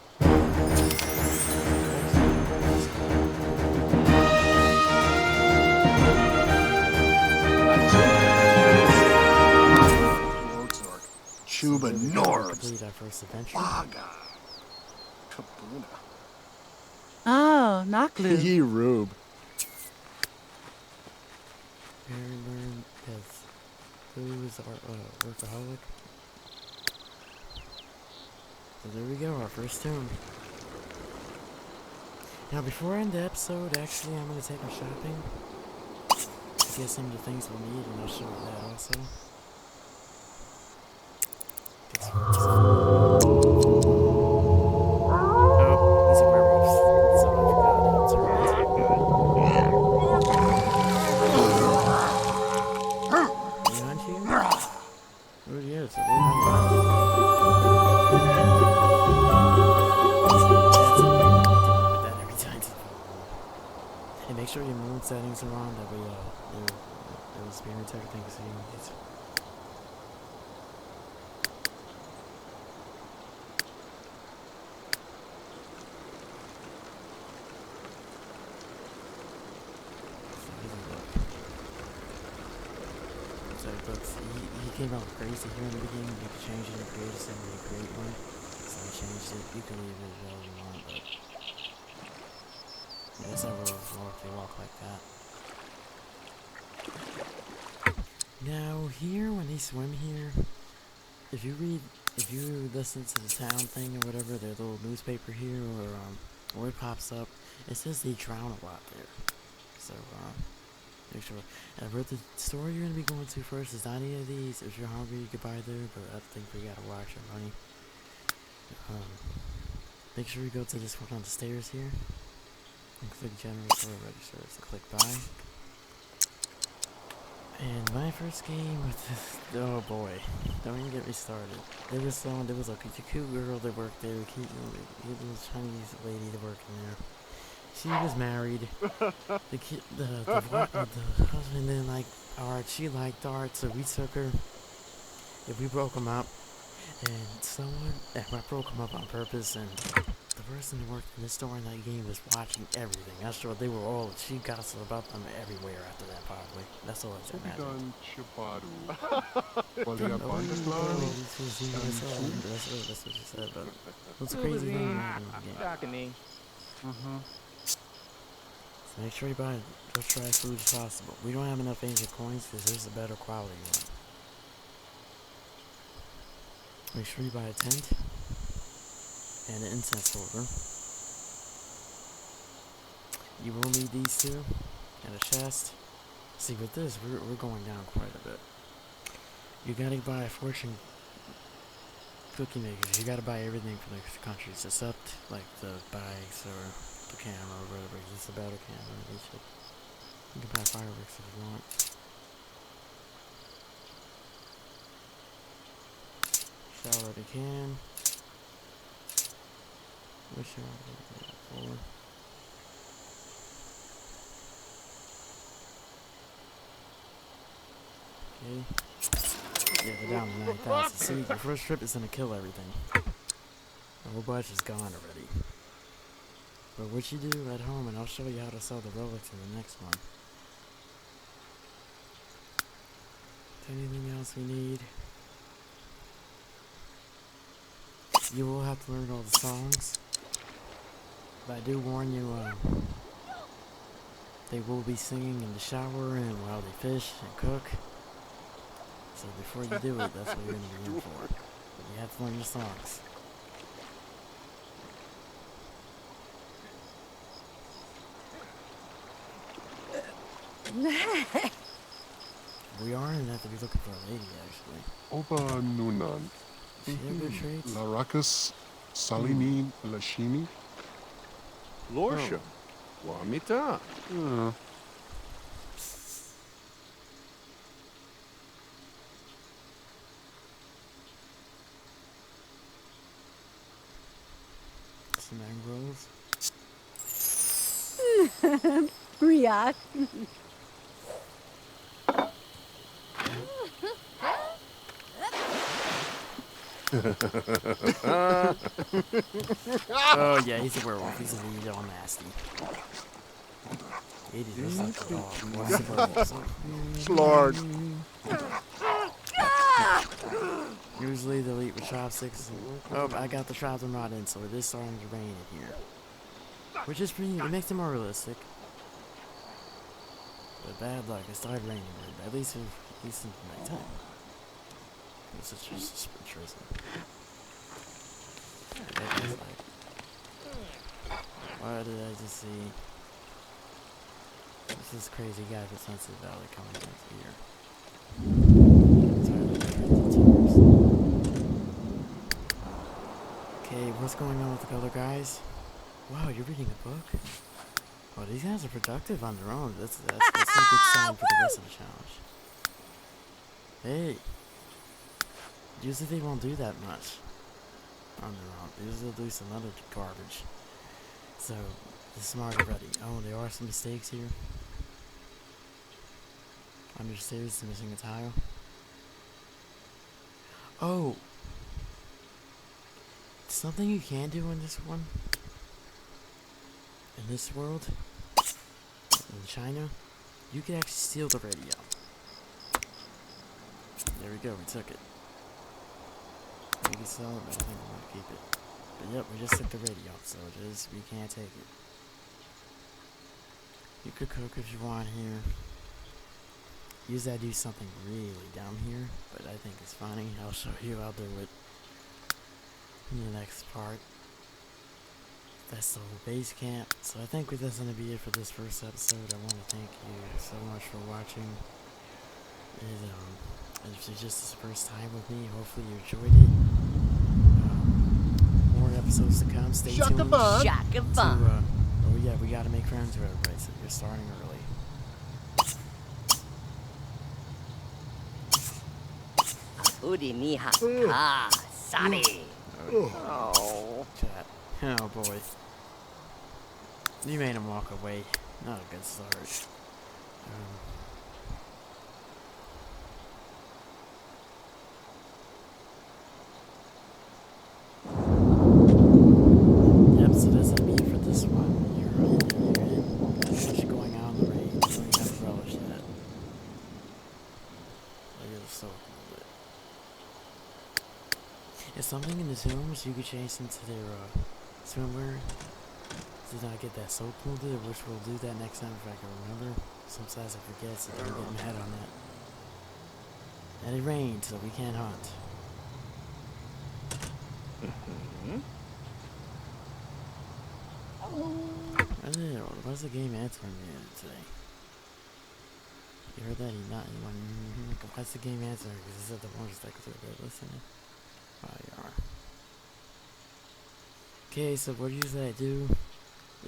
Chuba Norbs. Complete our first adventure. Baga. Kabuna. Oh, Naklu. Ye Rube. Harry learned that who is our workaholic. So there we go, our first tomb. Now before I end the episode, actually I'm going to take her shopping to get some of the things we'll need, and I'll show you that also. Oh, he's a werewolf. So I forgot how to turn it. You hunt you? Oh yeah, it's a little that every time. And make sure your mood settings are on, that way it'll experience everything, so it's he came out crazy here in the beginning. You can change it and create a sim and create one. So I changed it. You can leave it as well as you want, but yeah, that's how rules work. They walk like that. Now here, when they swim here, if you listen to the town thing or whatever, their little newspaper here, or it pops up, it says they drown a lot there. So make sure. But the store you're gonna be going to first is not any of these. If you're hungry, you could buy there, but I think we gotta watch your money. Make sure you go to this one on the stairs here and click General Store Register. So click Buy. And my first game with this, oh boy, don't even get me started. There was a cute girl that worked there, a cute little Chinese lady that worked in there. She was married. The husband didn't like art. She liked art, so we took her. And we broke them up. And I broke them up on purpose. And the person who worked in the store in that game was watching everything. I'm sure they were all. She gossiped about them everywhere after that, probably. That's all I can imagine. That's what she said. But what's crazy thing? Mm-hmm. So make sure you buy as dry food as possible. We don't have enough ancient coins because there's a better quality one. Make sure you buy a tent and an incense holder. You will need these two and a chest. See, with this, we're going down quite a bit. You gotta buy a fortune cookie makers. You gotta buy everything from the countries except like the bikes or the camera or whatever. It's a better camera. You can buy fireworks if you want. Shower if you can. Which you want to do that for? Okay. Yeah, we're down to 9,000. See, your first trip is gonna kill everything. The whole bunch is gone already. But what you do at home, and I'll show you how to sell the relics in the next one. Anything else we need? You will have to learn all the songs. But I do warn you, they will be singing in the shower and while they fish and cook. So before you do it, that's what you're going to be in for. But you have to learn your songs. We are going to have to be looking for a lady, actually. Oba Nunan. She have good traits? Laracus Salini Lashini. Lorsha. Wamita. Some mangroves. Briat. Oh yeah, he's a werewolf. He's all nasty. He just looks like a dog. Well, he's a werewolf, so. Lord. Usually they'll eat with chopsticks. Oh, I got the chopper rod in, so it is starting to rain in here. Which is pretty, it makes it more realistic. But bad luck, it started raining, but at least in nighttime. It's just a drizzle. What did I just see? This is crazy guy with Sunset Valley coming into here. Okay, what's going on with the other guys? Wow, you're reading a book? Oh, these guys are productive on their own. That's a good sign for the rest of the challenge. Hey. Usually they won't do that much on their own. Usually they'll do some other garbage. So, they're smart already. Oh, there are some mistakes here. Understairs, missing a tile. Oh! Something you can do in this one. In this world. In China. You can actually steal the radio. There we go, we took it. We can sell it, but I think we're gonna keep it. But yep, we just took the radio, so it is, we can't take it. You could cook if you want here. Usually I do something really dumb here, but I think it's funny. I'll show you, I'll do it in the next part. That's the whole base camp. So I think that's gonna be it for this first episode. I want to thank you so much for watching. If it's just this first time with me, hopefully you enjoyed it. More episodes to come. Stay tuned. Shaka fun. Oh yeah, we gotta make friends with everybody, so you're starting early. Udi niha ka sabi. Oh, chat. Oh boy. You made him walk away. Not a good start. Yep, so that's gonna be it for this one. You're in. There's much going on in the raid. You don't even have to relish that. Look at the soak a little bit. Is something in the tombs you could change into their swimwear? did not get that soap molded, which we'll do that next time if I can remember. Sometimes I forget, so don't get mad on that. And it rained, so we can't hunt. What's the game answering me today? You heard that? He went, what's the game answering? Because he said the worst like listening. Oh, you are. Okay, so what usually I do,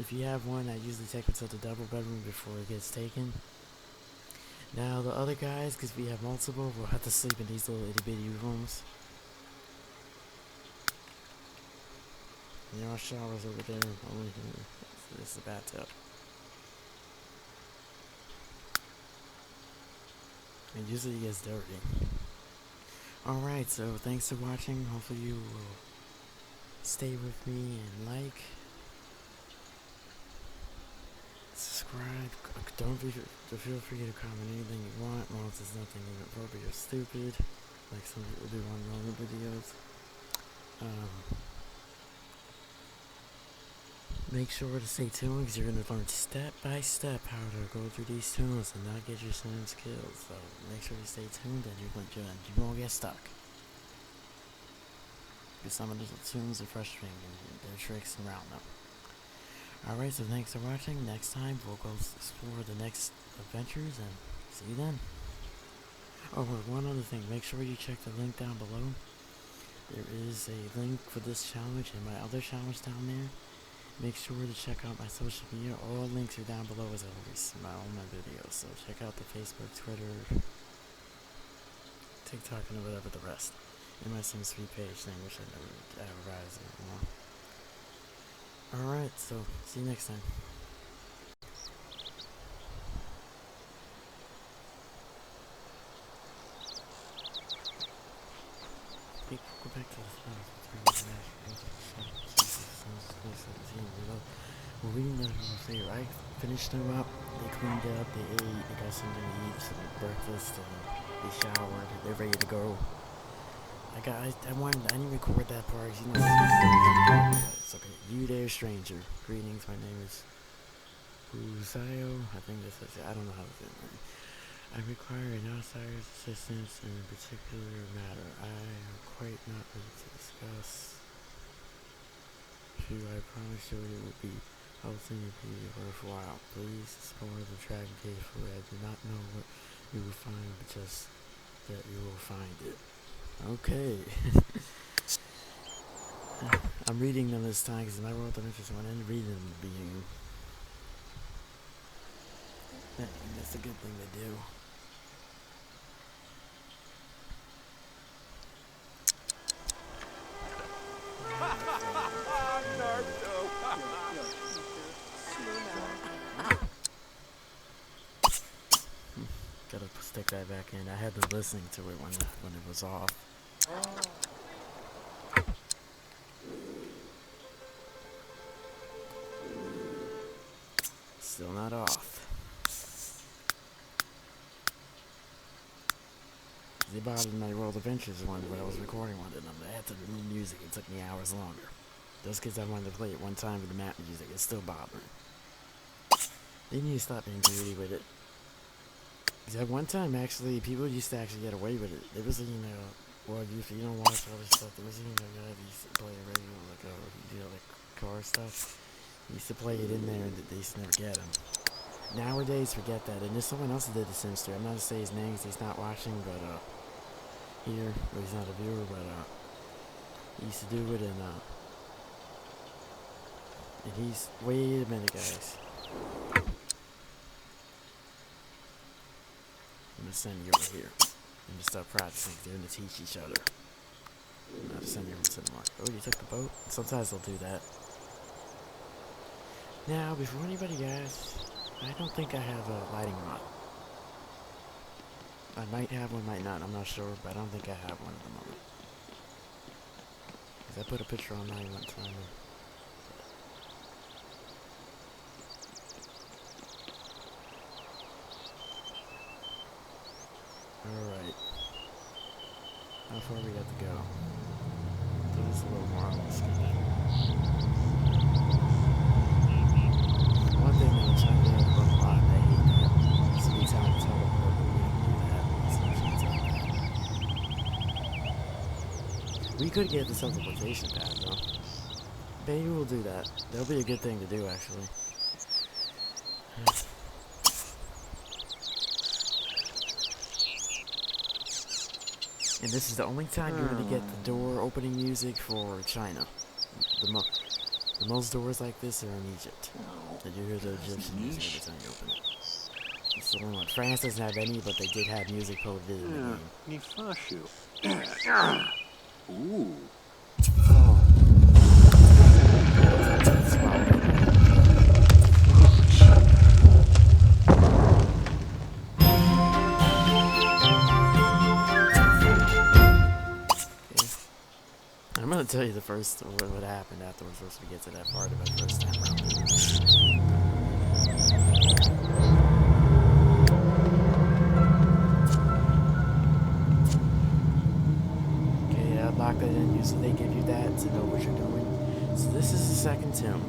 if you have one, I usually take it to the double bedroom before it gets taken. Now the other guys, because we have multiple, will have to sleep in these little itty bitty rooms. And our showers over there, only here. This is the bathtub. And usually it gets dirty. Alright, so thanks for watching. Hopefully you will stay with me and like, subscribe. Don't feel free to comment anything you want, as long as it's nothing inappropriate or stupid, like some people do on normal videos. Make sure to stay tuned, because you're going to learn step by step how to go through these tunes and not get your Sims killed. So make sure you stay tuned and you won't get stuck. Because some of the tunes are frustrating and there are tricks around them. Alright, so thanks for watching. Next time we'll go explore the next adventures and see you then. Oh, one other thing, make sure you check the link down below. There is a link for this challenge and my other challenge down there. Make sure to check out my social media. All links are down below as always. All my videos. So check out the Facebook, Twitter, TikTok, and whatever the rest. And my Sims 3 page thing, which I never advertise anymore. Alright, so see you next time. Hey, go back to the We're reading them here. I finished them up, they cleaned up, they ate, they got something to eat, some breakfast, and they showered, they're ready to go. I didn't record that part, you know. It's okay. You there, stranger. Greetings, my name is Uzayo. I think this is, I don't know how to say it. I require an outsider's assistance in a particular matter. I am quite not ready to discuss. I promise you it will be helpful and be worthwhile. Please explore the track carefully. I do not know what you will find, but just that you will find it. Okay. I'm reading them this time because I wrote them just when I didn't read them in the beginning. That's a good thing to do. Gotta stick that back in. I had been listening to it when it was off. Still not off. They bothered my World Adventures one when I was recording one of them. I had to remove music. It took me hours longer. Just because I wanted to play it one time with the map music, it's still bothering. They need to stop being greedy with it. Because at one time, actually, people used to actually get away with it. There was, well, if you don't watch all this stuff, there was, guys used to play a radio, like car stuff. He used to play it in there, and they used to never get him. Nowadays, forget that. And there's someone else that did the Sims 3. I'm not going to say his name because he's not watching, but, here, well, he's not a viewer, but, he used to do it, and he's, wait a minute, guys. I'm gonna send you over here and just start practicing. They're gonna teach each other. I'm gonna send you over to the market. Oh, you took the boat? Sometimes they'll do that. Now, before anybody asks, I don't think I have a lighting rod. I might have one, might not. I'm not sure, but I don't think I have one at the moment. Because I put a picture online one time. Alright. How far we got to go? Do this a little more on the schedule. We could get the teleportation pad though. Maybe we'll do that. That'll be a good thing to do actually. And this is the only time you're gonna get the door opening music for China. The most doors like this are in Egypt. And you hear the Egyptian music every time you open it. It's the only one. France doesn't have any, but they did have music coded in the game. Nifashu. Ooh. That's why. I'm gonna tell you the first what happened afterwards once we get to that part of it first time around. Okay, yeah, lock that in. Usually they give you that to know what you're doing. So this is the second tomb.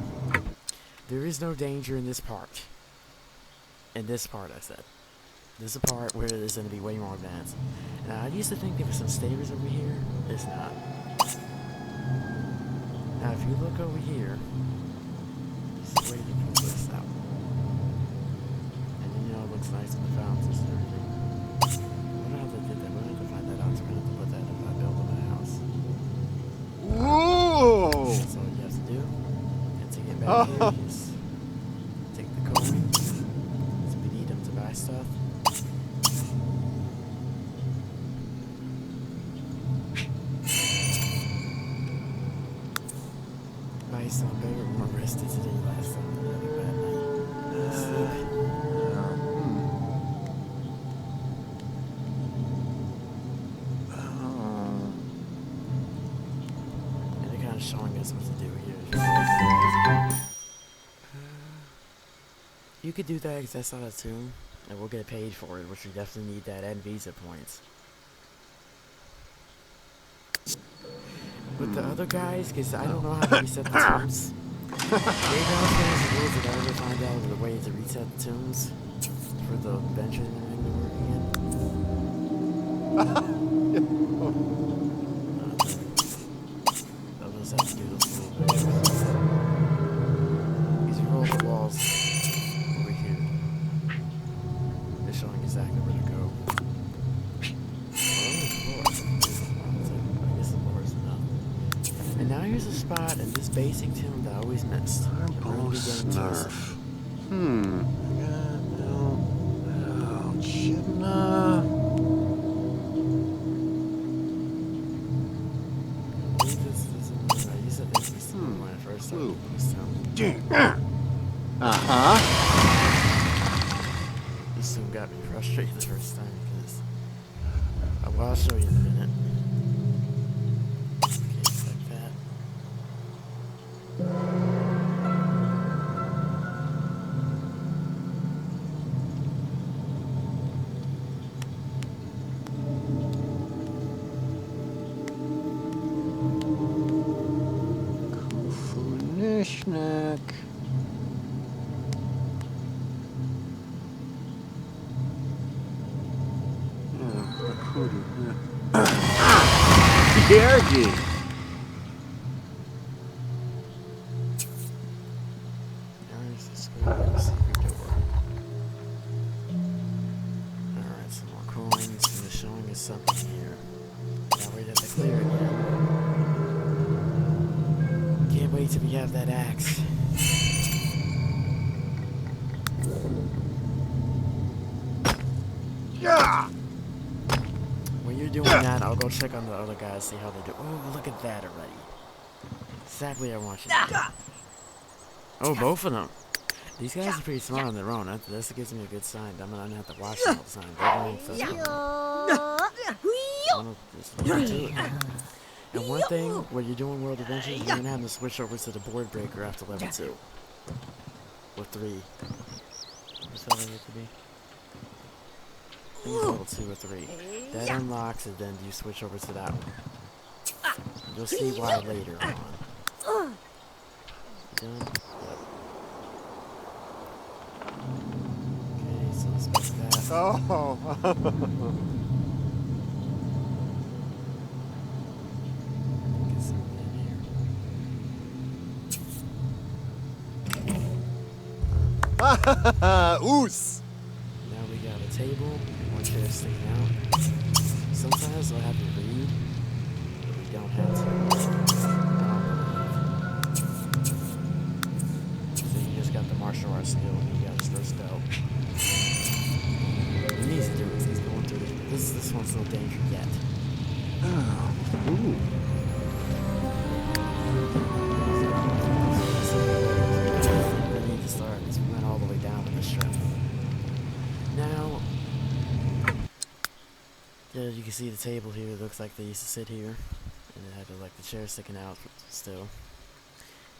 There is no danger in this part. In this part, I said. This is a part where there's gonna be way more advanced. Now I used to think there were some stairs over here. It's not. Now, if you look over here, this is where you can pull this out. And then, you know, it looks nice with the fountains and everything. I don't know how they did that. We're going to have to find that out. So we're going to have to put that if I build my house. Whoa! That's all you have to do. And to get back here, you just take the coins. So we need them to buy stuff. Nice, I'm better, more rested today last time. I had a bad night. And they're kind of showing us what to do here. You could do that because that's not a tomb, and we'll get paid for it, which we definitely need that and visa points. With the other guys, because I don't know how to reset the tombs. Maybe I'll finish the rules if I ever find out the way to reset the tombs for the adventure and everything to work again. I'll just have to do those little pictures. These roll the walls over here. They're showing exactly where to go. And now here's a spot in this basic tomb that I always missed. Oh, snarf. Oh, Chidna. You said this was when I first started this tomb. This tomb got me frustrated the first time because well, I'll show you in a minute. Snack. Yergi. There's the secret door. Alright, some more coins, and they're showing us something here. Now we have to clear it again. Can't wait till we have that axe. Yeah. When you're doing that, I'll go check on the other guys, see how they do. Oh, look at that already. Exactly what I want you to do. Oh, both of them. These guys are pretty smart on their own. That gives me a good sign. I'm gonna have to watch them all the time. They're going to And one thing, when you're doing World Adventures, you're gonna have to switch over to the board breaker after level 2. Or 3. What's that going to be? I think it's level 2 or 3. That unlocks it, then you switch over to that one. You'll see why later on. Done? Yep. Okay, so let's make that. Oh. Oos! Now we got a table, one chair sticking out. Sometimes they'll have you read, but we don't have to. I don't believe. So you just got the martial arts skill and you got his first belt. He needs to do it. He's going through this one's no danger yet. Ooh. We need to start because we went all the way down to this strip. Now, yeah, you can see the table here. It looks like they used to sit here, and it had like the chair sticking out still.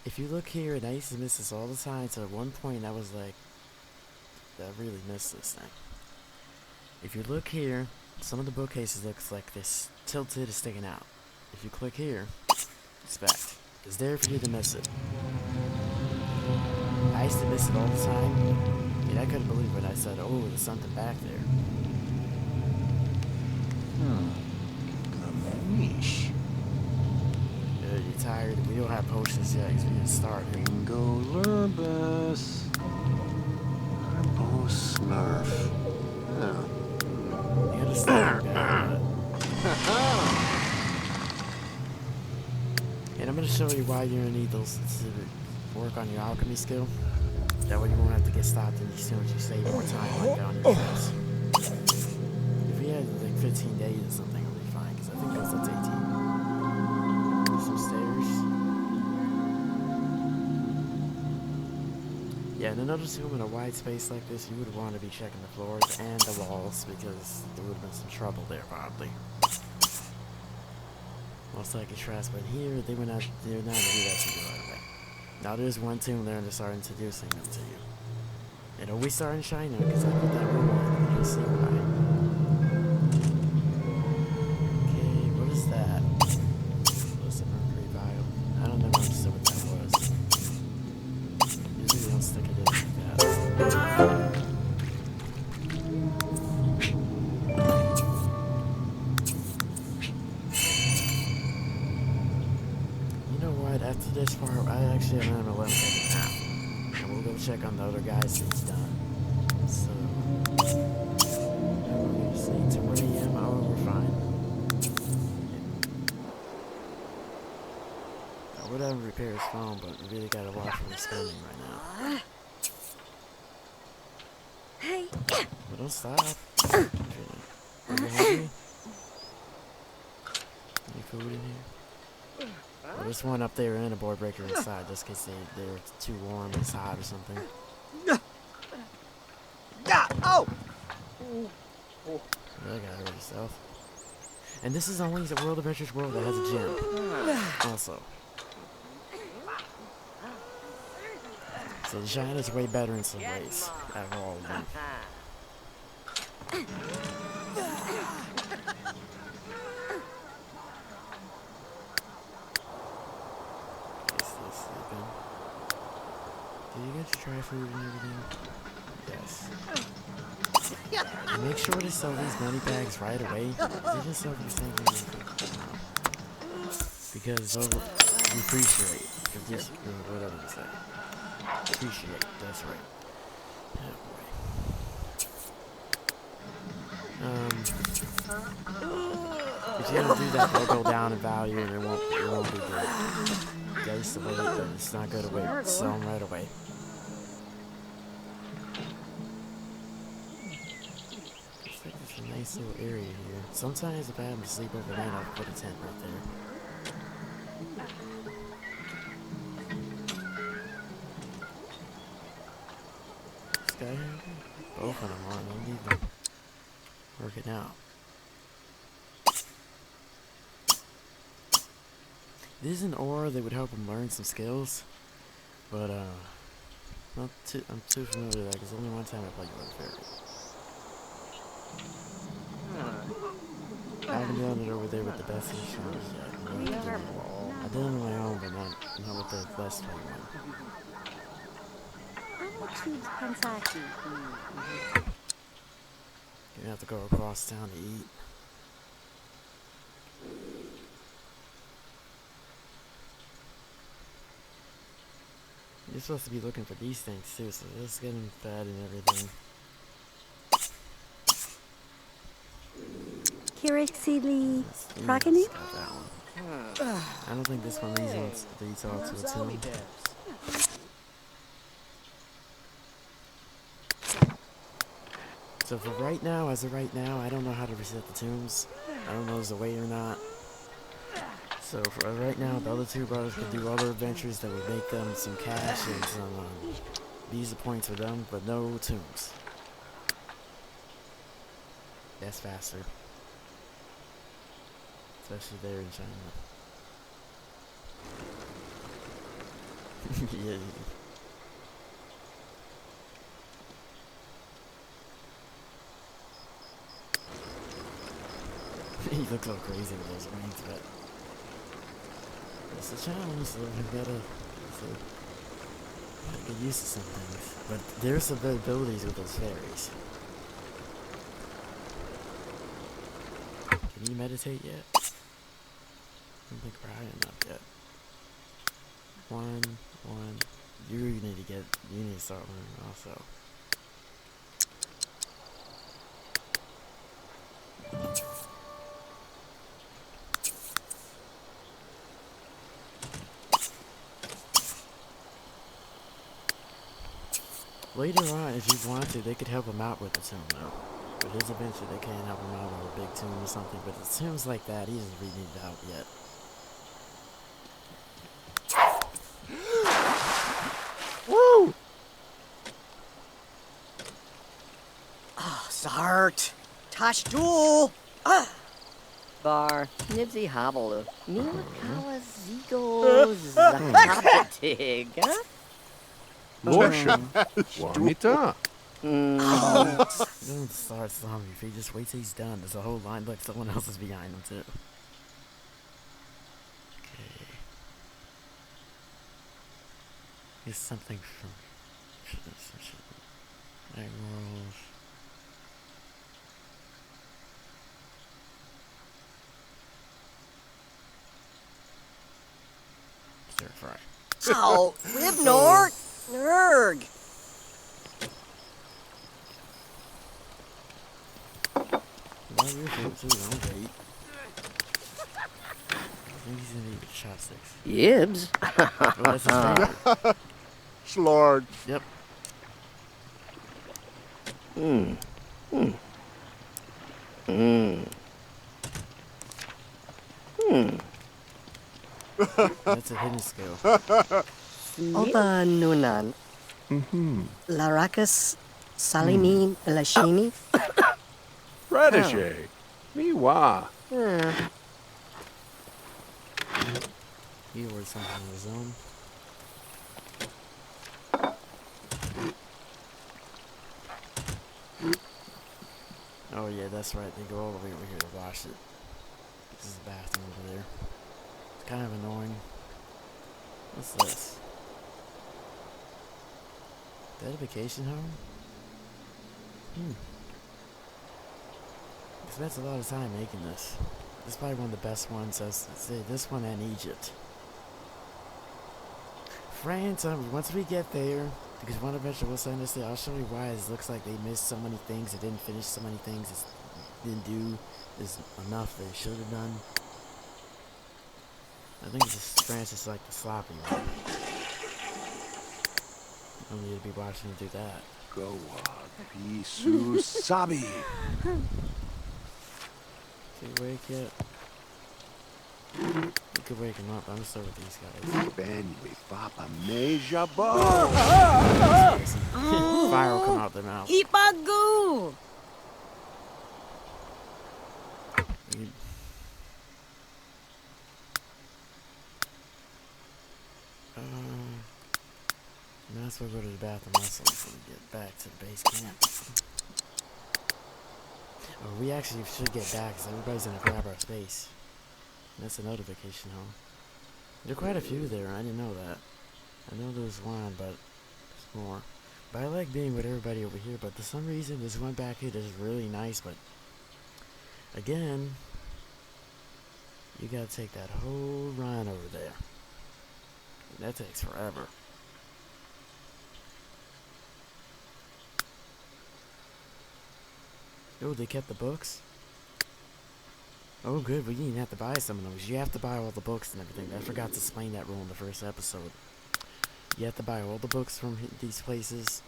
If you look here, and I used to miss this all the time, so at one point I was like, I really missed this thing. If you look here, some of the bookcases looks like this tilted is sticking out. If you click here, expect. It's there for you to miss it. I used to miss it all the time, and I couldn't believe when I said, oh, there's something back there. Yeesh. You're tired, we don't have potions yet because we didn't start here. Bingo Lurbus. Oh, Snarf. Yeah. You gotta start back. And I'm gonna show you why you're gonna need those to work on your alchemy skill. That way you won't have to get stopped and as soon as you save more time like that on your trips. If we had like 15 days or something, it'll be fine, because I think that's up to 18. There's some stairs. Yeah, and another room in a wide space like this, you would want to be checking the floors and the walls, because there would have been some trouble there probably. Most likely trash, but here they're not gonna do that to you right away. Now there's one tomb there and they're starting introducing them to you. It always started in China because I put that room on and you'll see why. Okay, what is that? What's the mercury vial? I don't know understand what that was. Usually they don't stick it in like that. After this part, I actually am gonna let him take a nap. And we'll go check on the other guys that he's done. So, we're gonna see 2 a.m. Oh, we're fine. I would have him repair his phone, but we really gotta watch what he's spending right now. Hey. But don't stop. Are you hungry? Any food in here? Well, there's one up there and a board breaker inside, just in case they're too warm, it's hot or something. Oh! Really gotta hurt yourself. And this is only the World Adventures World that has a gym. Also. So China's way better in some ways, out of all of them. Did you get your dry food and everything? Yes. And make sure to sell these money bags right away. They just sell these things because they'll depreciate. Just whatever you say. Depreciate, that's right. Oh boy. If you don't do that, they'll go down in value and it won't be good. You guys to wait, but it's not good to wait. Sell them right away. Looks like it's a nice little area here. Sometimes if I happen to sleep overnight, I'll put a tent right there. This guy here? Both of them are. I'll leave them working out. This is an aura that would help him learn some skills, but I'm too familiar with that because only one time I played with Fairy. I haven't done it over there with the best insurance yet. I did it on my own, but not with the best one. You're gonna have to go across town to eat. You're supposed to be looking for these things too, so just get them fed and everything. Kirixili Let's Prakani? got that one. I don't think this one leads all to a tomb. So for right now, as of right now, I don't know how to reset the tombs. I don't know if there's a way or not. So for right now, the other two brothers can do other adventures that would make them some cash and some visa points for them, but no tombs. That's faster. Especially there in China. Yeah. He looks all crazy with those wings, but it's a challenge, so we gotta get used to some things. But there's some abilities with those fairies. Can you meditate yet? I don't think we're high enough yet. One. You need to start learning also. Later on, if you want to, they could help him out with the tomb, though. But his adventure, they can't help him out with a big tomb or something. But it seems like that, he doesn't really need help yet. Woo! Ah, Zart. Tashtul. Ah. Bar Nibsy Hobble Milakawa Zigo Zakatig. Losha, Juanita. Don't start zombie. If he just waits till he's done, there's a whole line. Look, someone else is behind him, too. Okay. Here's something from Emerald. Stir fry. Oh, Ribnor. Nerg. Not your food, too. Don't wait. I think he's gonna eat with chopsticks. Yibs. Oh, that's his favorite. Slord. Yep. That's a hidden skill. Oba Nunan. Larakas Salinin Lashini. Protege. Miwa. He ordered something on his own. Oh yeah, that's right. They go all the way over here to wash it. This is the bathroom over there. It's kind of annoying. What's this? Is that a vacation home? I spent a lot of time making this. This is probably one of the best ones. I'd say this one and Egypt. France, once we get there, because one adventure will send us there, I'll show you why it looks like they missed so many things, they didn't finish so many things, they didn't do enough they should have done. I think France is like the sloppy one. I don't need to be watching to do that. Goa. Pisu Sabi. Is he awake yet? You could wake him up. I'm still with these guys. Benwe Papa Meja Bo. Fire will come out their mouth. Ipagu. You- Might as well go to the bathroom also before we get back to the base camp. Oh, we actually should get back because everybody's gonna grab our space. That's another vacation home. There are quite a few there. I didn't know that. I know there's one, but there's more. But I like being with everybody over here. But for some reason, there's one back here that's really nice. But again, you gotta take that whole run over there. That takes forever. Oh, they kept the books? Oh, good. We didn't have to buy some of those. You have to buy all the books and everything. I forgot to explain that rule in the first episode. You have to buy all the books from these places.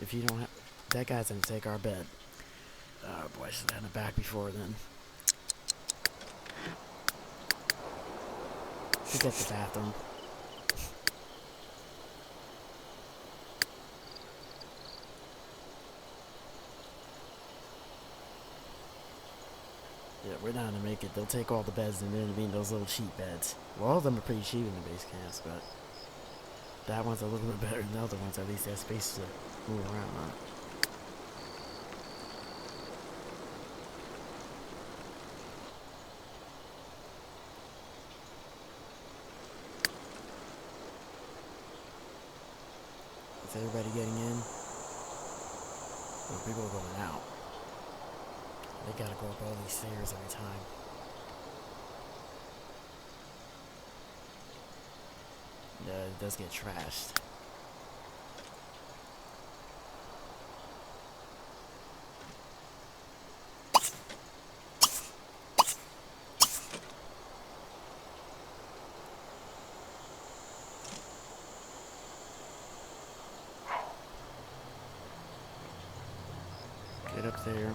If you don't have... That guy's gonna take our bed. Oh, boy, I should have had it back before then. Forget the bathroom. Yeah, we're not gonna make it. They'll take all the beds and then mean those little cheap beds. Well, all of them are pretty cheap in the base camps, but that one's a little bit better than the other ones. At least they have space to move around on. Is everybody getting in? Well, people are going out. They gotta go up all these stairs every time. Yeah, it does get trashed. Get up there.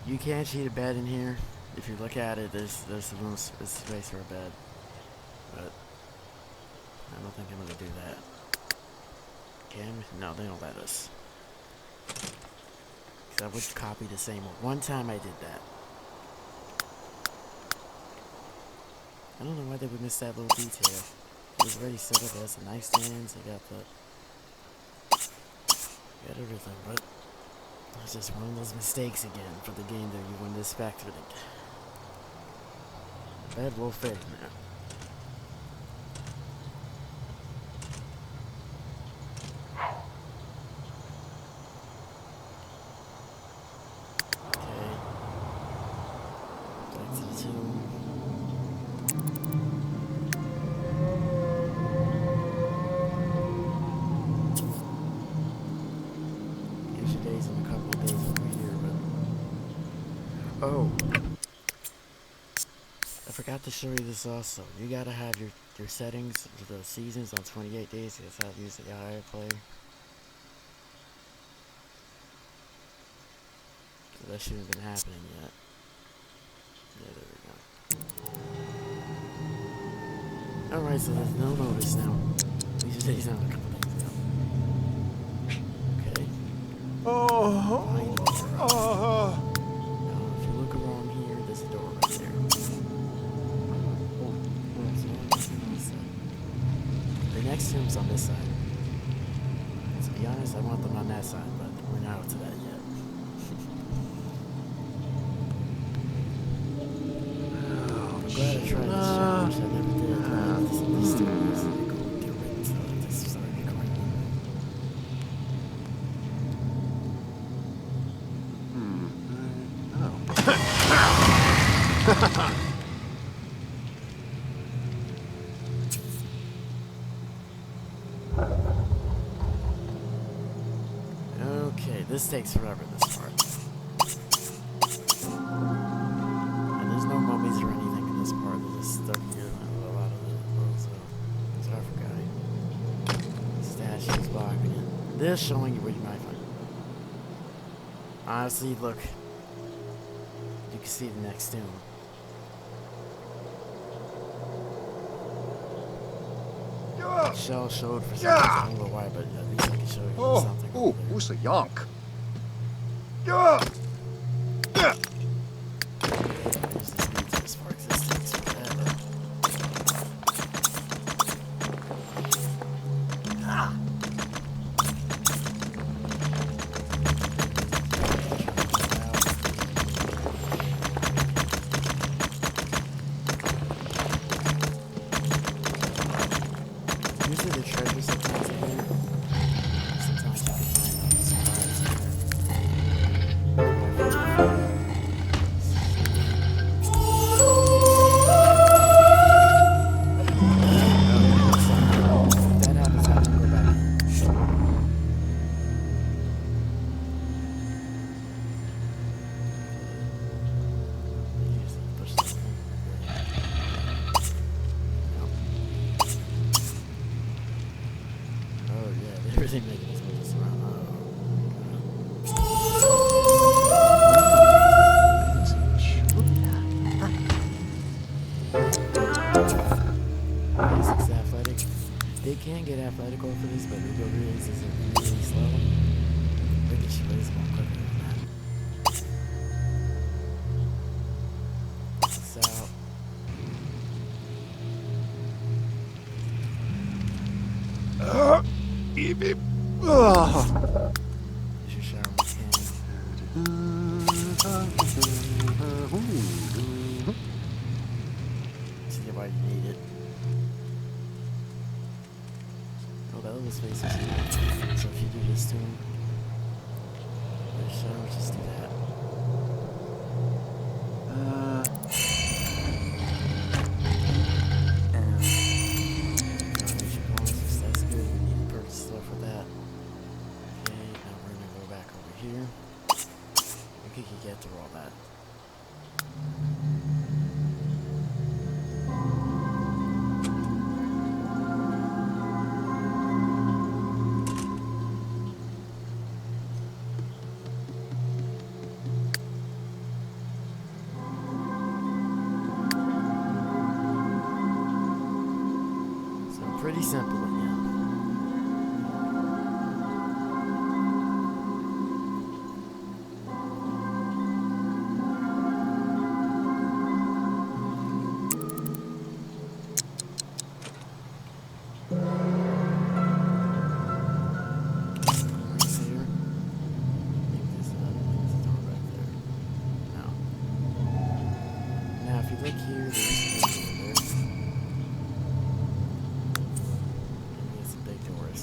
You can't cheat a bed in here. If you look at it, there's room, space for a bed. But I don't think I'm gonna do that. Can we? No, they don't let us. 'Cause I would copy the same one. One time I did that. I don't know why they would miss that little detail. It was already set up as the nightstands. They got everything, but it's just one of those mistakes again for the game that you wouldn't expect with it. The bed will fit in there. Okay. Back to the tomb. Days in a couple of days over here, but oh, I forgot to show you this also. You gotta have your settings for the seasons on 28 days. That's how to use the AI player. So that shouldn't have been happening yet. Yeah, there we go. Alright, so there's no notice now. These are days on a couple days now. Okay. Now, if you look around here, there's a door right there. The next room's on this side. To be honest, I want them on that side, but we're not up to that yet. I'm glad I tried this challenge. I never did. These stairs, they go get rid so I just started recording. Okay, this takes forever, this part. And there's no mummies or anything in this part. There's just stuff here. A lot of the sarcophagi. Statues blocking it. They're showing you where you might find it. Honestly, look. You can see the next tomb. Shell showed for something. I don't know why, but at least I can show you something. Oh, who's a yonk? There's this beat as far as this takes forever. Usually the treasure sometimes in there. Sometimes you can find a surprise in there. If that happens, I have to go back. really making us move this around. Basics athletic. They can get athletic off of this, but Uber Reels is really slow. Look at you, it's more quicker than that. So, Even. you should shower when you can. See why you need it. Oh, that little space is here. So if you do this to him, shower, just do that. That's good. We need to purchase stuff for that. Okay, now we're gonna go back over here. We could get through all that. So pretty simple again. Nice here. Make this up. This is all right there. No. Now if you look here, there's some big doors.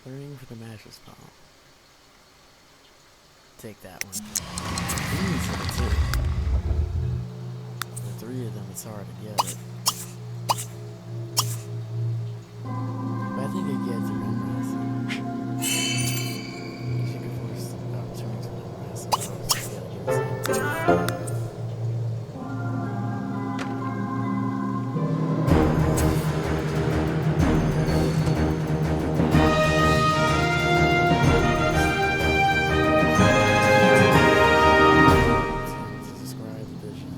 Learning for the mattress bomb. Take that one. These are the two. The three of them, it's hard to get it. But I think it gets you unrest. You can force the opportunities for unrest. So obviously you gotta give it some. To describe the vision,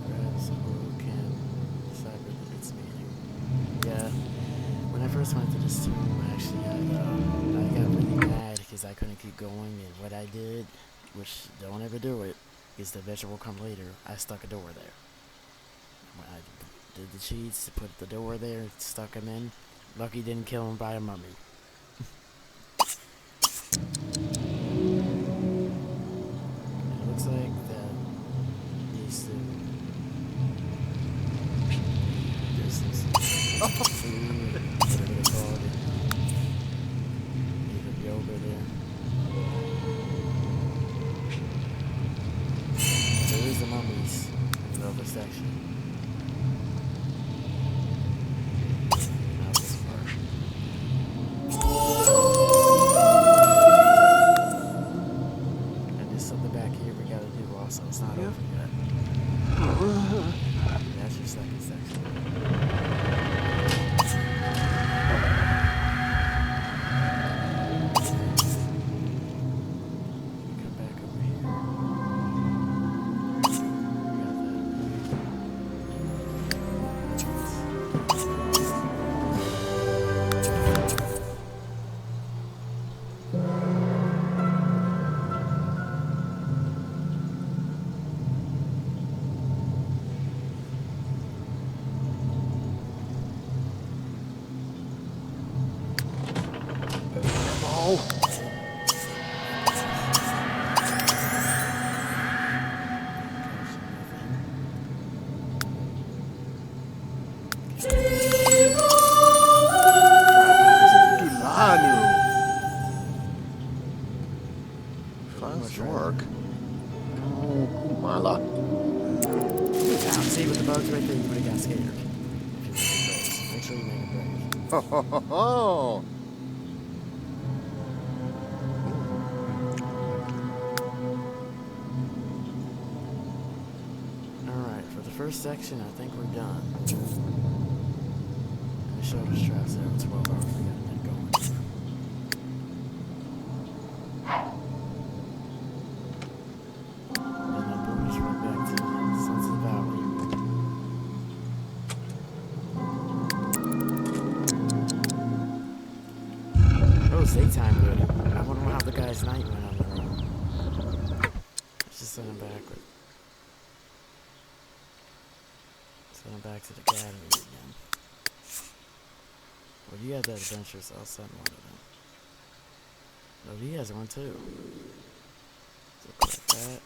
perhaps who can decipher its meaning. Yeah, when I first went to this tomb, actually, I got really mad because I couldn't keep going, and what I did, which don't ever do it, because the adventure will come later, I stuck a door there. When I did the cheats, put the door there, stuck him in. Lucky didn't kill him by a mummy. It looks like that needs to. There's some food, whatever they call it. Need a yoga there. There is the mummies in the other section. Now this part. And there's something back here we gotta do also. It's not over yet. That's your second section. Come back over here. Fast work. Oh, Milo. See with the bugs right there, you would have got scared. If you make a break. Make sure you make a break. Ho, ho, ho, ho. first section, I think we're done. And the shoulder straps there, 12 hours, we got that going. And then we'll just run back to Sunset Valley. Oh, it's daytime already. I wonder how the guy's night went on the road. Let's just send him back with. Send him back to the academy again. Well, you had that adventure, so I'll send one of them. No, he has one too. So collect that.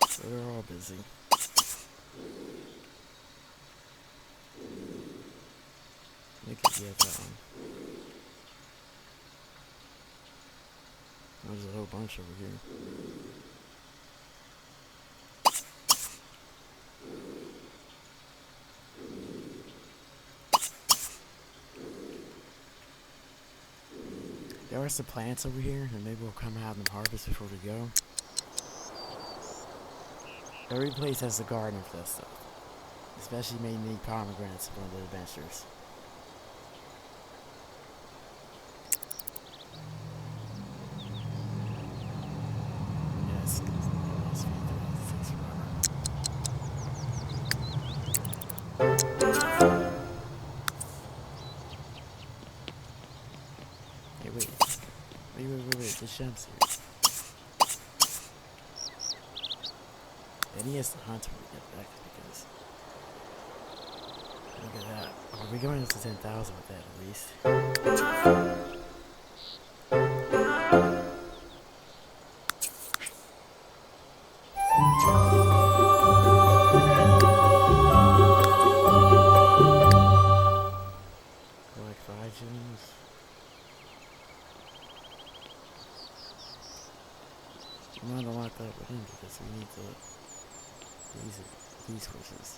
So they're all busy. Mickey get that one. There's a whole bunch over here. There are some plants over here, and maybe we'll come out and harvest before we go. Every place has a garden for that stuff. Especially made me pomegranates for one of the adventures. Yes, it's hey, wait. Wait. The Shemp's here. And he has to hunt when we get back because. Look at that. Oh, we're going up to 10,000 with that at least. Like 5 gems. I'm not gonna lock that up with him because we need these horses.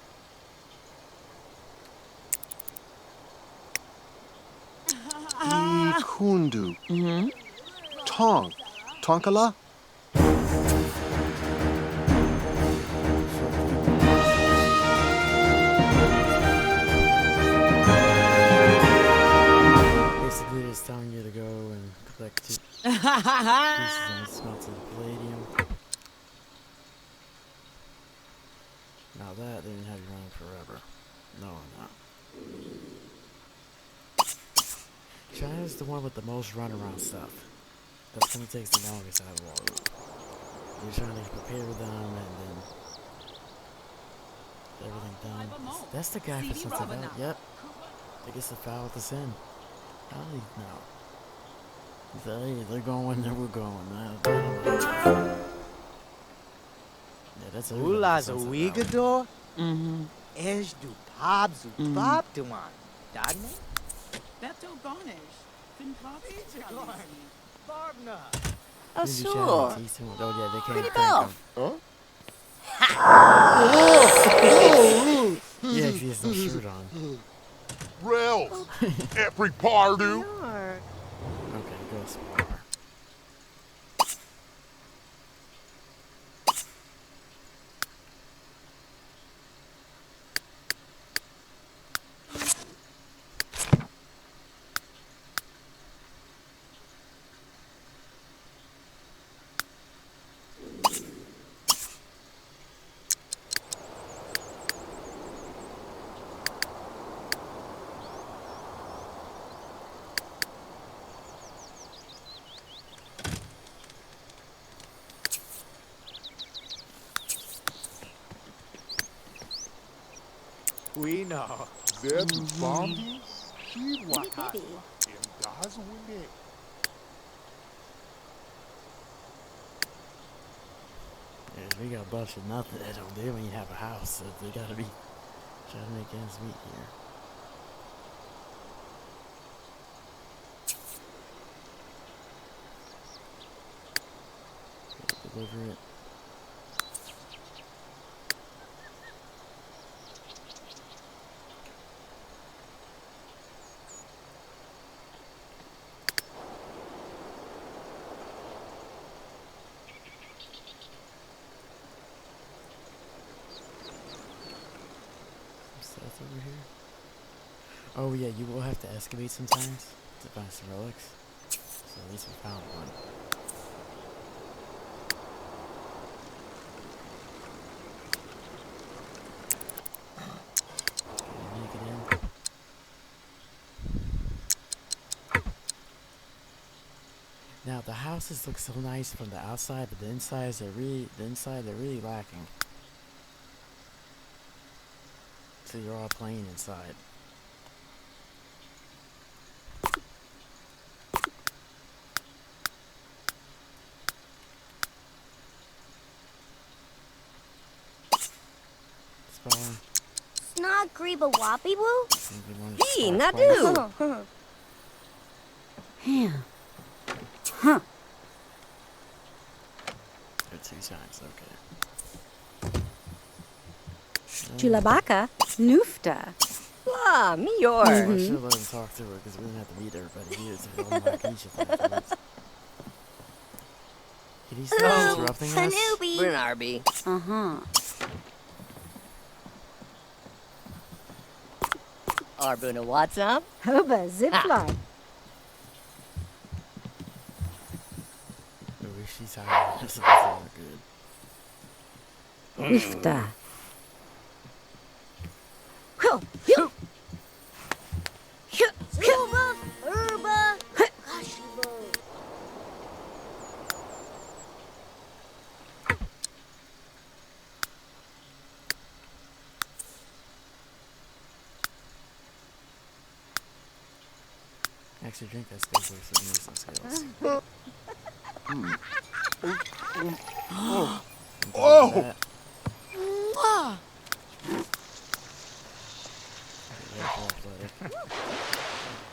Ikundu. Tong. Tonkala? Basically, it's telling you to go and collect 2 pieces and smelt of palladium. Now that they didn't have you running forever. No. China's the one with the most runaround stuff. That's gonna take the longest out of all of them. You're trying to prepare them and then everything done. That's the guy for Sunset Valley. Yep. I guess the foul with the sin. How do you know? He said, hey, they're going, then we're going. I don't know. Yeah, that's a Ula's a wigador? És do Pabs, o Pab do one. Dagny? Beto Garnish. Barbna. Oh, sure. Oh, yeah, they can't Pretty crank buff. him. Yeah, 'cause he has no shirt on. Rails. Every pardu. Okay, go smaller. We know. Zed Bombi? She Itty bitty. Im das Winne. Yeah, we got a bunch of nothing. They don't do when you have a house, so they gotta be trying to make ends meet here. Deliver it. Oh yeah, you will have to excavate sometimes to find some relics. So at least we found one. Okay, make it in. Now the houses look so nice from the outside, but the inside they're really lacking. So you're all plain inside. Spawn. Snot Greba Wappy Woo? Hey, Nadu! Yeah. Good 2 times, okay. Chulabaka, Nufta. La, I Mior. should have let him talk to her because we didn't have to meet everybody here to unlock each of them afterwards. Did he stop interrupting us? Hanubi. Bernarby. Uh-huh. Arbuna Watsam. Hoba Zipline. I wish she's tired. This is not good. Nufta. Silva, Urba, Hashibo. Actually, drink that stapler so you some skills. Oh!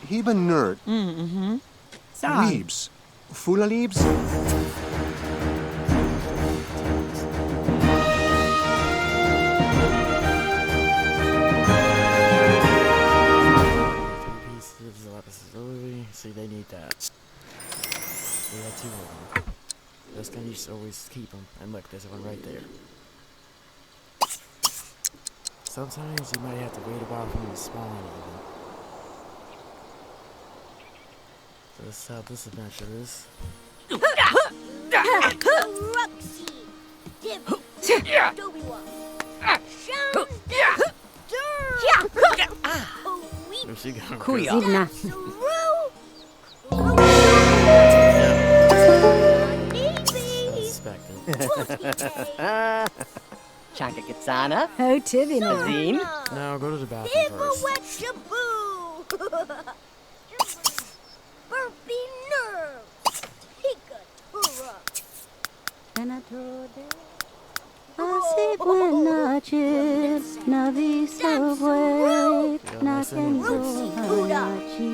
Heba nerd. Leaves. Fula leaves? See, they need that. We had 2 of them. Those guys used to always keep them. And look, there's one right there. Sometimes you might have to wait a while for them to spawn even. So this is how this adventure is. Roxy. Dib. Dobiwa. Shun. Where's she going? Kuya. Zidna. Chanka Katsana. Ho Tivina. Azim. No, go to the bathroom first. Wet Shaboo. Burpee nerves. Hika Tura. Senatore. Hace buenas noches, Naviso Bue, Nakenzo Hanachi.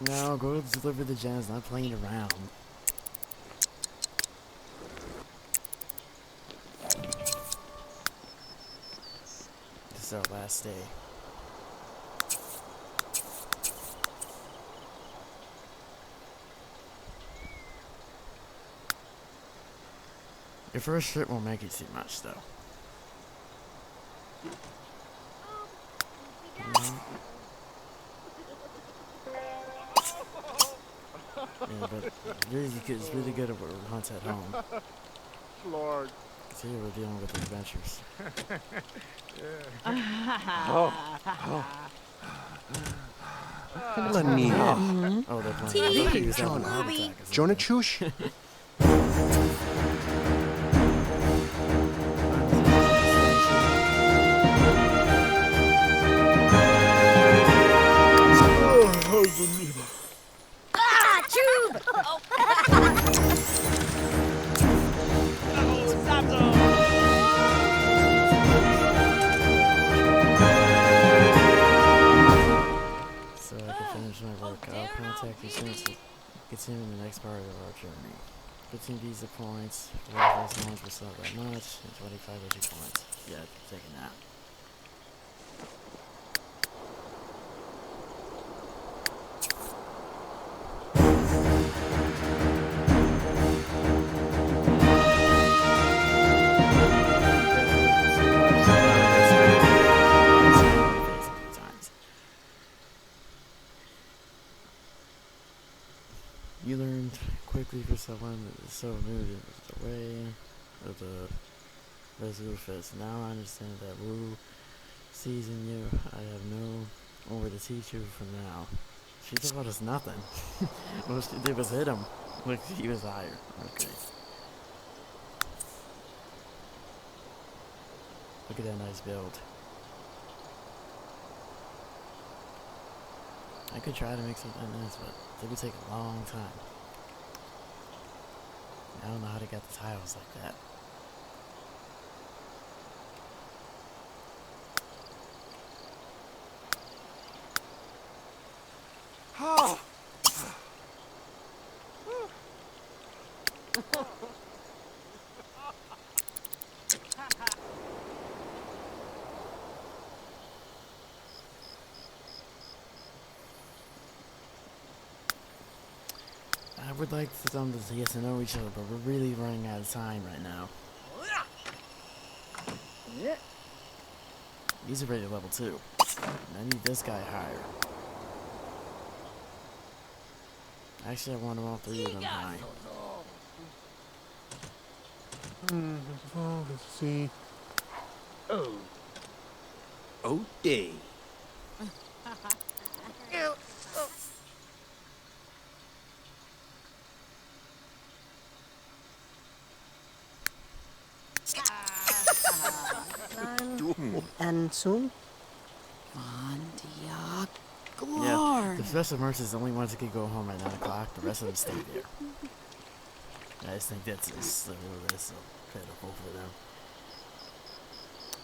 No, go to deliver the gems, not playing around. This is our last day. Your first trip won't make it too much, though. Yeah, but it's really good at hunts at home. Lord. See, we're dealing with adventures. Lania. Oh, they're playing. He was having a heart attack. Jonah Chush? So I can finish my work. I'll contact you soon to continue in the next part of our journey. 15 visa points, 4 loans were sold that much, and 25 energy points. Yeah, taking that. So when so moved the way of the Resolute Fest. Now I understand that Wu sees in you. I have no more to teach you from now. She taught us nothing. All she did was hit him. Look, he was higher. Okay. Look at that nice build. I could try to make something nice, but it would take a long time. I don't know how they got the tiles like that. Oh. I would like them to get to know each other, but we're really running out of time right now. He's already at level 2. I need this guy higher. Actually, I want all 3 of them high. Let's see. Oh, day. And soon? Yeah, the Special Mercs is the only ones that could go home at 9 o'clock. The rest of them stay there. I just think that's so pitiful for them.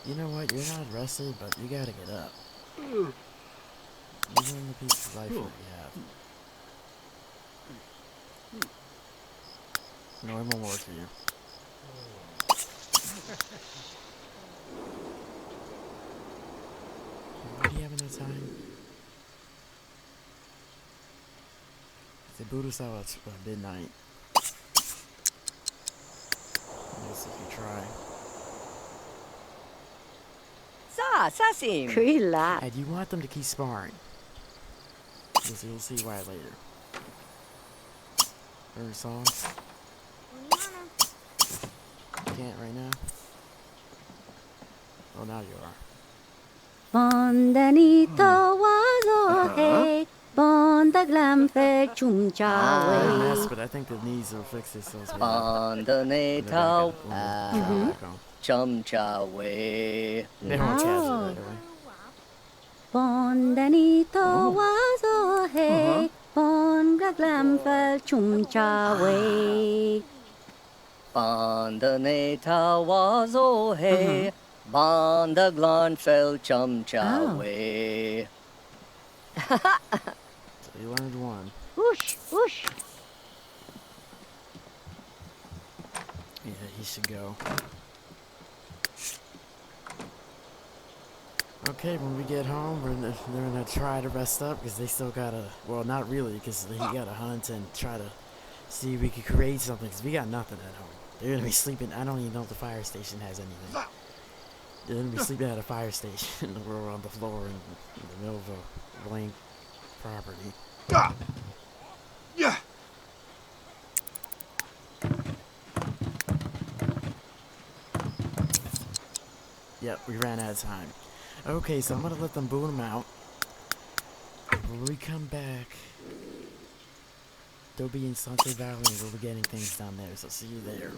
You know what? You're not rested, but you gotta get up. Even the piece of life that you have. No, it won't work for you. What do you have enough time? The Buddha saw it's midnight. Yes, if you try. Sasim. Krila. And you want them to keep sparring. Because you'll see why later. Heard songs? You can't right now? Oh, now you are. Bondanito wazo Bondaglampe chumchawe. Yes, but I think the knees will fix this. So it's Bondanito chumchawe. They won't catch it right away. Bondanito wazo Bondaglampe chumchawe. Bondanito wazo Bondaglan fell chumchawe. So you learned one. Whoosh, whoosh. Yeah, he should go. Okay, when we get home, they're gonna try to rest up because they still gotta. Well, not really, because he gotta hunt and try to see if we can create something. Because we got nothing at home. They're gonna be sleeping. I don't even know if the fire station has anything. They're gonna be sleeping at a fire station. We're on the floor in the middle of a blank property. Yeah. Yep, we ran out of time. Okay, so I'm gonna let them boot him out. When we come back, they'll be in Sunset Valley and we'll be getting things done there, so see you there.